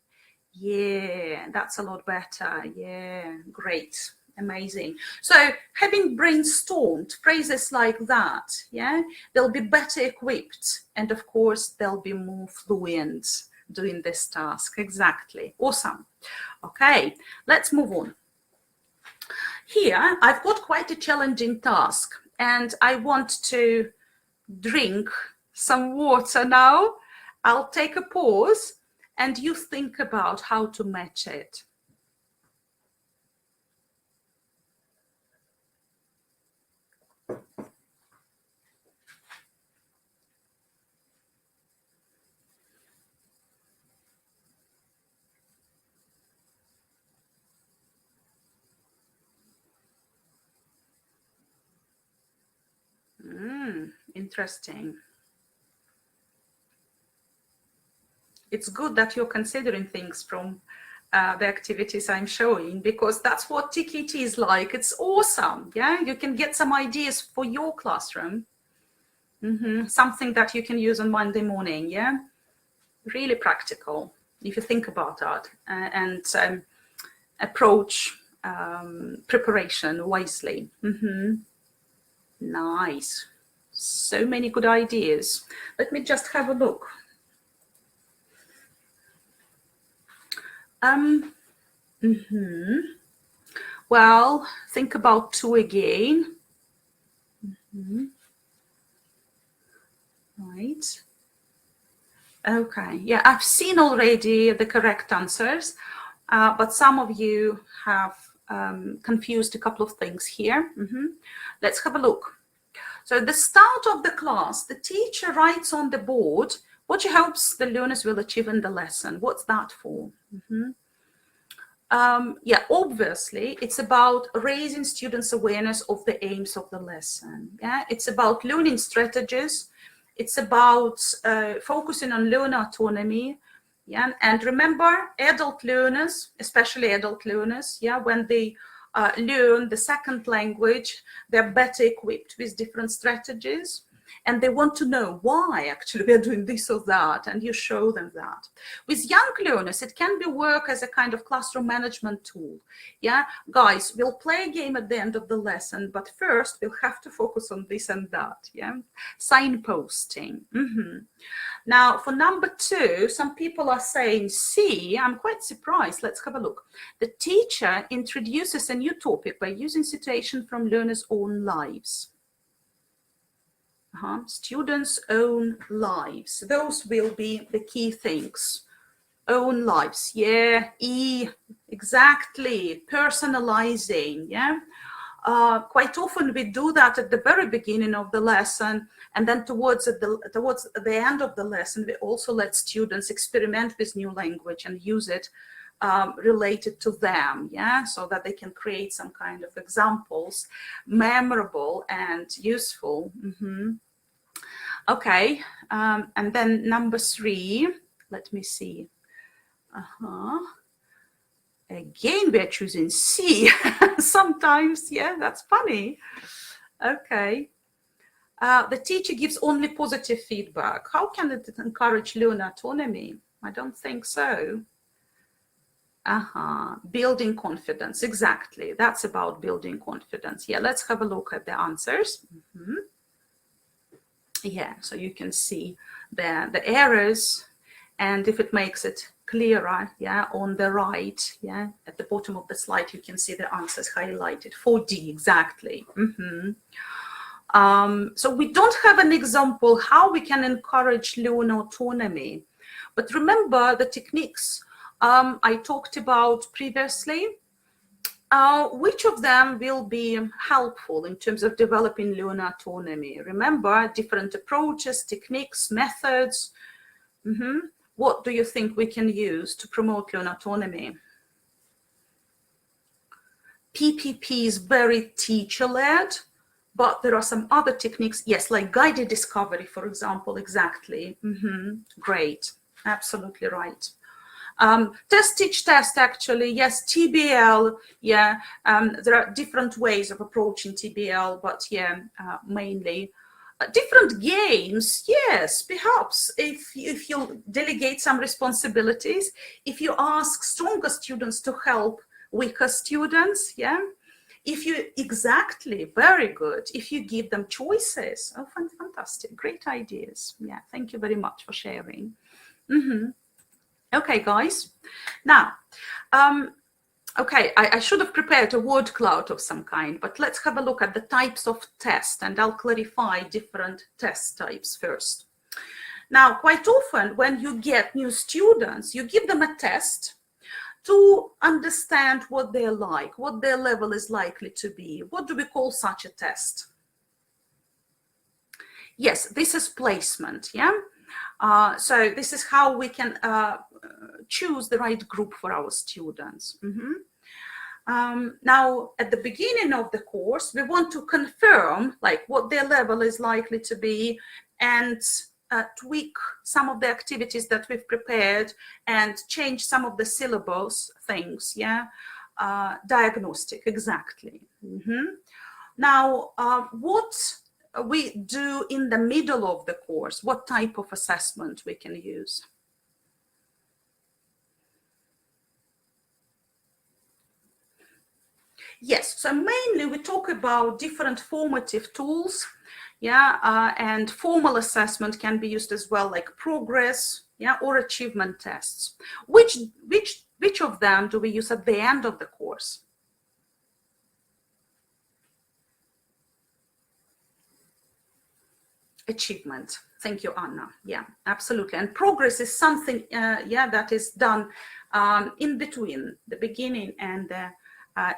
Yeah, that's a lot better. Yeah, great. Amazing. So having brainstormed phrases like that, yeah, they'll be better equipped. And of course, they'll be more fluent doing this task. Exactly. Awesome. Okay, let's move on. Here, I've got quite a challenging task, and I want to drink some water now. I'll take a pause and you think about how to match it. Interesting. It's good that you're considering things from the activities I'm showing, because that's what TKT is like. It's awesome. Yeah, you can get some ideas for your classroom. Something that you can use on Monday morning. Yeah, really practical if you think about that and approach preparation wisely. Nice. So many good ideas. Let me just have a look. Well, think about two again. Right. Okay. Yeah, I've seen already the correct answers, but some of you have confused a couple of things here. Let's have a look. So at the start of the class, the teacher writes on the board What she hopes the learners will achieve in the lesson. What's that for? Yeah, obviously, it's about raising students' awareness of the aims of the lesson. Yeah, it's about learning strategies. It's about focusing on learner autonomy. Yeah, and remember, adult learners, especially adult learners, yeah, when they learn the second language, they're better equipped with different strategies. And they want to know why actually we're doing this or that, and you show them that. With young learners, it can be work as a kind of classroom management tool. Yeah, guys, we'll play a game at the end of the lesson, but first we'll have to focus on this and that. Yeah, signposting. Now, for number 2, some people are saying C. I'm quite surprised. Let's have a look. The teacher introduces a new topic by using situation from learners' own lives. Students' own lives. Those will be the key things. Own lives. Yeah, E, exactly. Personalizing. Yeah. Quite often we do that at the very beginning of the lesson, and then towards the end of the lesson, we also let students experiment with new language and use it related to them, yeah, so that they can create some kind of examples, memorable and useful. Okay, and then number 3, let me see. Again, we're choosing C. Sometimes, yeah, that's funny. Okay. The teacher gives only positive feedback. How can it encourage learner autonomy? I don't think so. Building confidence, exactly. That's about building confidence. Yeah, let's have a look at the answers. Yeah, so you can see the errors, and if it makes it clearer, yeah, on the right, yeah, at the bottom of the slide, you can see the answers highlighted. 4D, exactly. So we don't have an example how we can encourage learner autonomy, but remember the techniques I talked about previously. Which of them will be helpful in terms of developing learner autonomy? Remember, different approaches, techniques, methods. What do you think we can use to promote learner autonomy? PPP is very teacher-led, but there are some other techniques, yes, like guided discovery, for example, exactly. Great, absolutely right. Test, teach, test, actually, yes, TBL, yeah, there are different ways of approaching TBL, but yeah, mainly. Different games, yes, perhaps, if you delegate some responsibilities, if you ask stronger students to help weaker students, yeah, if you, exactly, very good, if you give them choices. Oh, fantastic, great ideas. Yeah, thank you very much for sharing. Okay, guys. Now, okay, I should have prepared a word cloud of some kind, but let's have a look at the types of tests, and I'll clarify different test types first. Now, quite often when you get new students, you give them a test to understand what they're like, what their level is likely to be. What do we call such a test? Yes, this is placement, yeah? So this is how we can choose the right group for our students. Now, at the beginning of the course, we want to confirm like what their level is likely to be, and tweak some of the activities that we've prepared and change some of the syllabus things, yeah? Diagnostic, exactly. Now, what we do in the middle of the course, what type of assessment we can use? Yes, so mainly we talk about different formative tools, yeah, and formal assessment can be used as well, like progress, yeah, or achievement tests. Which of them do we use at the end of the course? Achievement. Thank you, Anna. Yeah, absolutely. And progress is something, yeah, that is done in between the beginning and the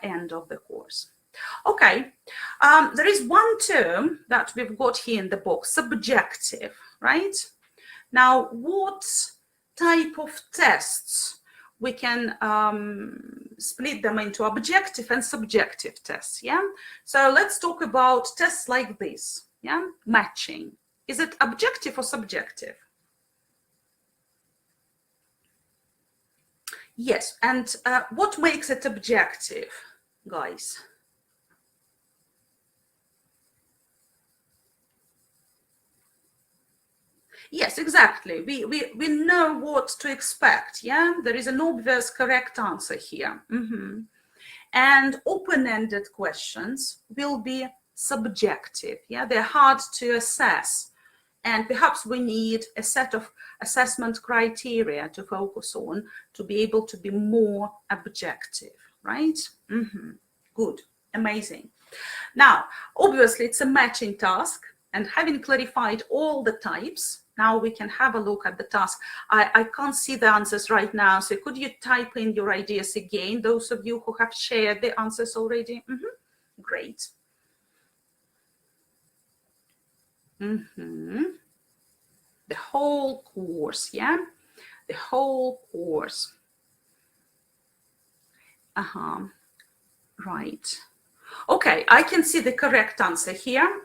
end of the course. Okay, there is one term that we've got here in the book, subjective, right? Now, what type of tests? We can split them into objective and subjective tests, yeah? So let's talk about tests like this, yeah? Matching. Is it objective or subjective? Yes, and what makes it objective, guys? Yes, exactly. We know what to expect, yeah? There is an obvious correct answer here. And open-ended questions will be subjective, yeah? They're hard to assess. And perhaps we need a set of assessment criteria to focus on to be able to be more objective, right? Good, amazing. Now, obviously, it's a matching task. And having clarified all the types, now we can have a look at the task. I can't see the answers right now. So could you type in your ideas again, those of you who have shared the answers already? Great. The whole course, yeah? The whole course. Right. Okay, I can see the correct answer here.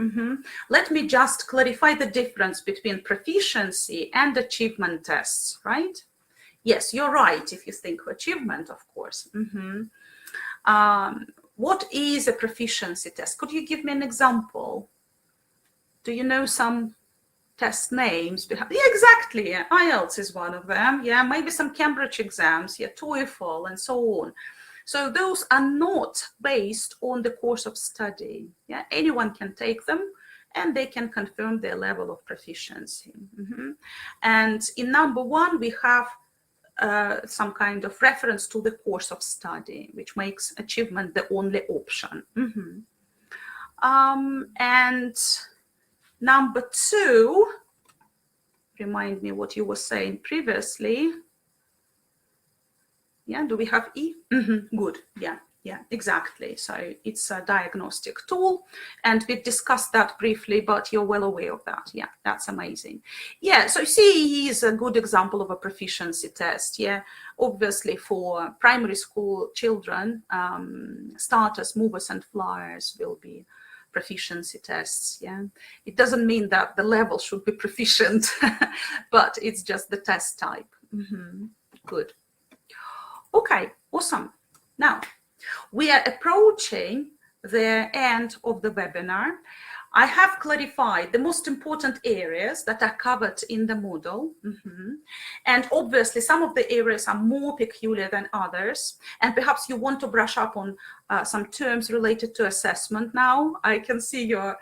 Let me just clarify the difference between proficiency and achievement tests, right? Yes, you're right if you think achievement, of course. What is a proficiency test? Could you give me an example? Do you know some test names? Yeah, exactly. IELTS is one of them. Yeah, maybe some Cambridge exams, yeah, TOEFL and so on. So those are not based on the course of study. Yeah, anyone can take them and they can confirm their level of proficiency. And in number one, we have some kind of reference to the course of study, which makes achievement the only option. And number two, remind me what you were saying previously. Yeah, do we have E? Good, yeah, exactly. So it's a diagnostic tool and we discussed that briefly, but you're well aware of that. Yeah, that's amazing. Yeah, so CE is a good example of a proficiency test. Yeah, obviously for primary school children, starters, movers and flyers will be proficiency tests. Yeah, it doesn't mean that the level should be proficient, but it's just the test type. Good. Okay, awesome. Now, we are approaching the end of the webinar. I have clarified the most important areas that are covered in the model. And obviously, some of the areas are more peculiar than others. And perhaps you want to brush up on some terms related to assessment now. I can see you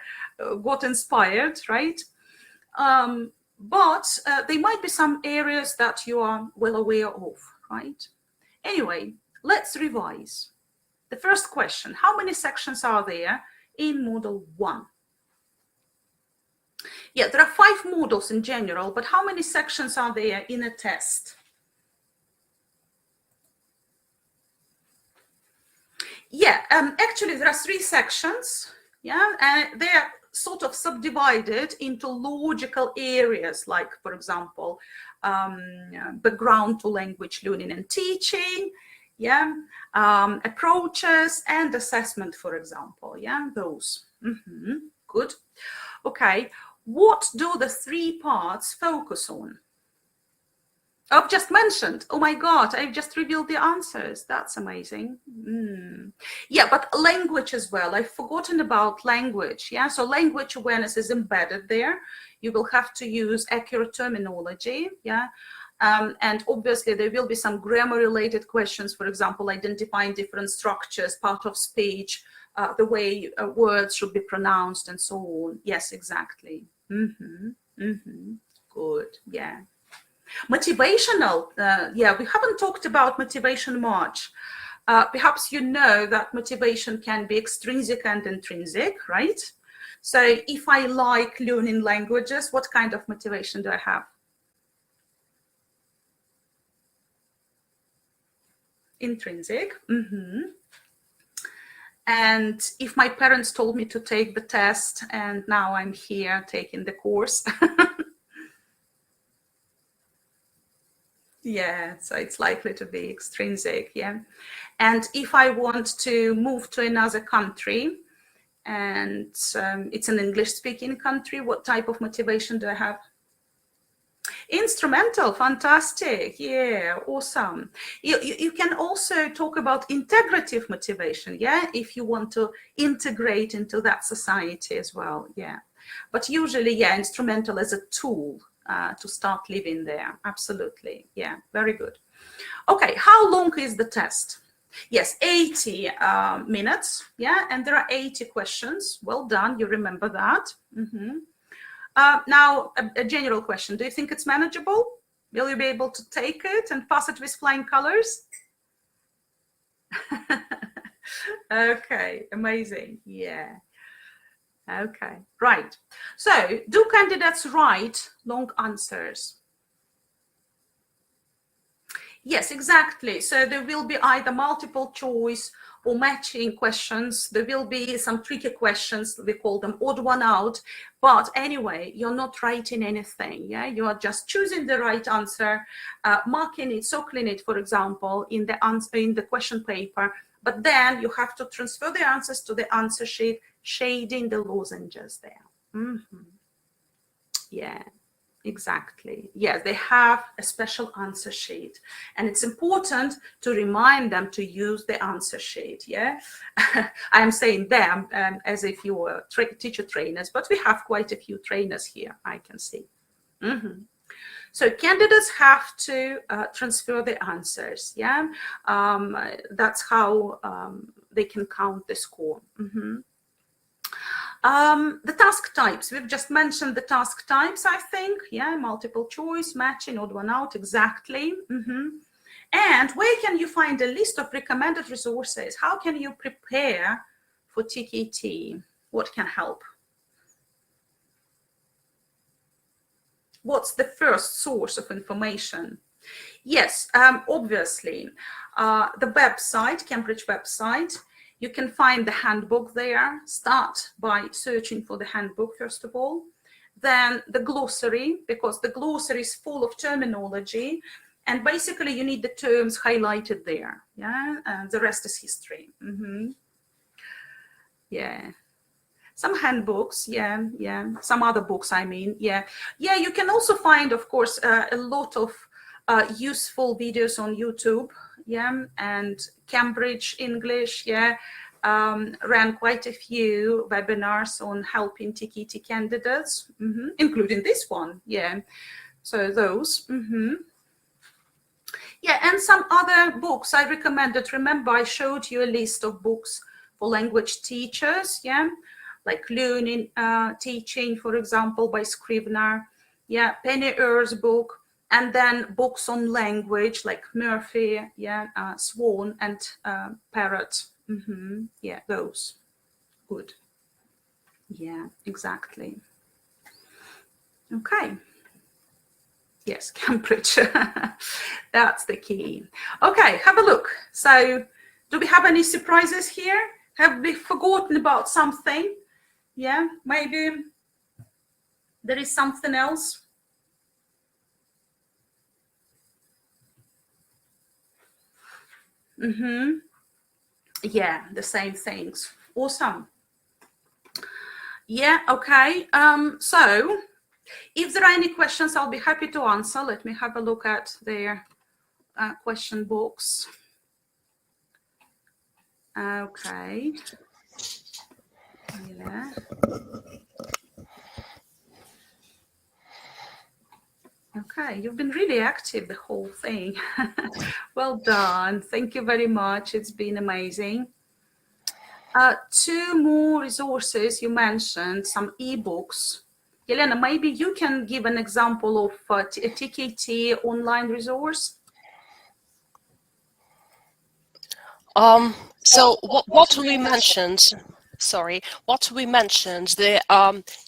got inspired, right? But there might be some areas that you are well aware of, right? Anyway, let's revise. The first question, how many sections are there in Module 1? Yeah, there are 5 modules in general, but how many sections are there in a test? Yeah, actually there are 3 sections, yeah, and they are sort of subdivided into logical areas, like, for example, background to language learning and teaching, yeah, approaches and assessment, for example, yeah, those. Good. Okay, what do the 3 parts focus on? I've just mentioned. Oh my God, I've just revealed the answers. That's amazing. Yeah, but language as well. I've forgotten about language. Yeah, so language awareness is embedded there. You will have to use accurate terminology. Yeah, and obviously there will be some grammar related questions. For example, identifying different structures, part of speech, the way words should be pronounced and so on. Yes, exactly. Good, yeah. Motivational, yeah, we haven't talked about motivation much. Perhaps you know that motivation can be extrinsic and intrinsic, right? So if I like learning languages, what kind of motivation do I have? Intrinsic. And if my parents told me to take the test and now I'm here taking the course, Yeah, so it's likely to be extrinsic, yeah. And if I want to move to another country and it's an English-speaking country, what type of motivation do I have? Instrumental, fantastic, yeah, awesome. You can also talk about integrative motivation, yeah, if you want to integrate into that society as well, yeah. But usually, yeah, instrumental as a tool to start living there, absolutely, yeah, very good. Okay, how long is the test? Yes, 80 minutes, yeah, and there are 80 questions. Well done, you remember that. Now, a general question. Do you think it's manageable? Will you be able to take it and pass it with flying colors? Okay, amazing, yeah. Okay, right. So, do candidates write long answers? Yes, exactly. So there will be either multiple choice or matching questions. There will be some tricky questions, we call them odd one out. But anyway, you're not writing anything. Yeah, you are just choosing the right answer, marking it, circling it, for example, in the question paper. But then you have to transfer the answers to the answer sheet, shading the lozenges there. Yeah. Exactly. Yes, they have a special answer sheet, and it's important to remind them to use the answer sheet. Yeah, I'm saying them as if you were teacher trainers, but we have quite a few trainers here, I can see. So candidates have to transfer the answers. Yeah, that's how they can count the score. The task types, we've just mentioned the task types, I think. Yeah, multiple choice, matching, odd one out, exactly. And where can you find a list of recommended resources? How can you prepare for TKT? What can help? What's the first source of information? Yes, obviously, the website, Cambridge website. You can find the handbook there. Start by searching for the handbook, first of all. Then the glossary, because the glossary is full of terminology. And basically, you need the terms highlighted there. Yeah, and the rest is history. Yeah. Some handbooks, yeah. Some other books, I mean, yeah. You can also find, of course, a lot of useful videos on YouTube, yeah, and Cambridge English, yeah, ran quite a few webinars on helping TKT candidates, including this one, yeah. So those, yeah, and some other books I recommended. Remember, I showed you a list of books for language teachers, yeah, like Learning Teaching, for example, by Scrivener, yeah, Penny Ear's book, and then books on language like Murphy, yeah, Swan, and Parrott. Yeah, those. Good. Yeah, exactly. Okay. Yes, Cambridge. That's the key. Okay, have a look. So, do we have any surprises here? Have we forgotten about something? Yeah, maybe there is something else. Yeah, the same things. Awesome. Yeah, okay. So if there are any questions, I'll be happy to answer. Let me have a look at their question box. Okay. Yeah. Okay, you've been really active the whole thing. Well done. Thank you very much. It's been amazing. 2 more resources you mentioned, some ebooks. Yelena, maybe you can give an example of a TKT online resource. So what we mentioned, the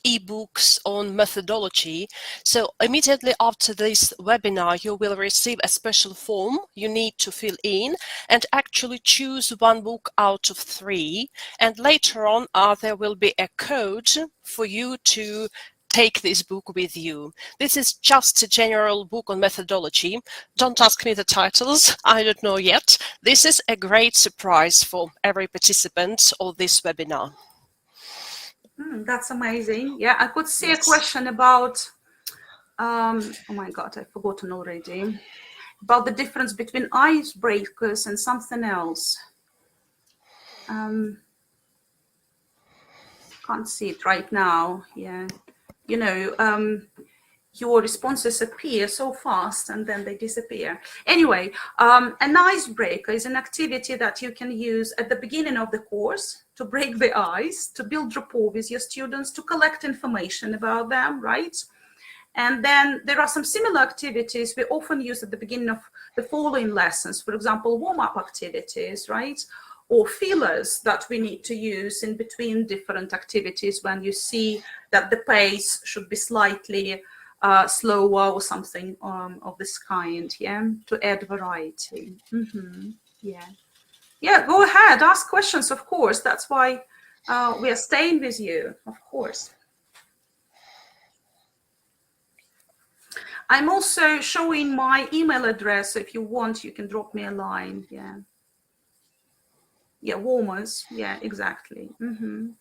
ebooks on methodology. So immediately after this webinar, you will receive a special form you need to fill in and actually choose 1 book out of 3. And later on, there will be a code for you to take this book with you. This is just a general book on methodology. Don't ask me the titles, I don't know yet. This is a great surprise for every participant of this webinar. That's amazing. Yeah, I could see Yes. a question about, oh my God, I've forgotten already, about the difference between icebreakers and something else. Can't see it right now. Yeah, you know, your responses appear so fast and then they disappear. Anyway, an icebreaker is an activity that you can use at the beginning of the course to break the ice, to build rapport with your students, to collect information about them, right? And then there are some similar activities we often use at the beginning of the following lessons, for example, warm-up activities, right? Or feelers that we need to use in between different activities when you see that the pace should be slightly slower or something of this kind, yeah, to add variety. Yeah, go ahead, ask questions, of course. That's why we are staying with you, of course. I'm also showing my email address. So if you want, you can drop me a line. Yeah. Yeah, warmers. Yeah, exactly. Okay,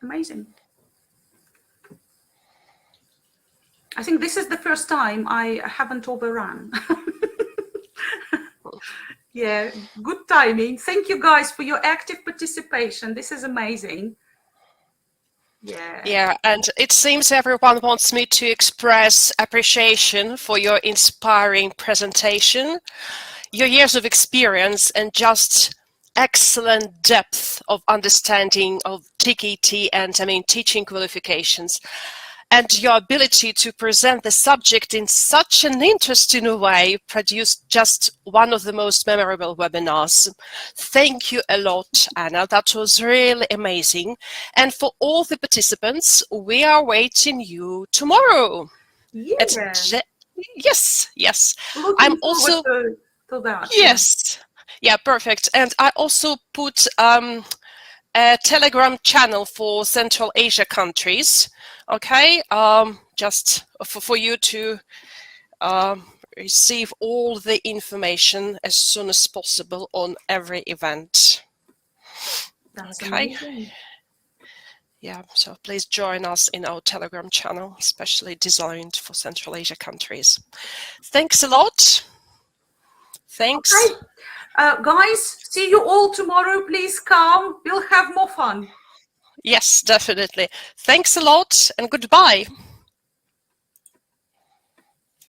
amazing. I think this is the first time I haven't overrun. Yeah, good timing. Thank you guys for your active participation. This is amazing. Yeah, and it seems everyone wants me to express appreciation for your inspiring presentation, your years of experience, and just excellent depth of understanding of TKT and teaching qualifications, and your ability to present the subject in such an interesting way produced just one of the most memorable webinars. Thank you a lot, Anna. That was really amazing. And for all the participants, we are waiting you tomorrow. Yeah. Yes. Looking I'm also forward to that. Yes. Yeah, perfect. And I also put a Telegram channel for Central Asia countries, okay, just for you to receive all the information as soon as possible on every event. That's okay. Amazing. Yeah, so please join us in our Telegram channel, especially designed for Central Asia countries. Thanks a lot. Thanks. Okay. Guys, see you all tomorrow. Please come. We'll have more fun. Yes, definitely. Thanks a lot and goodbye.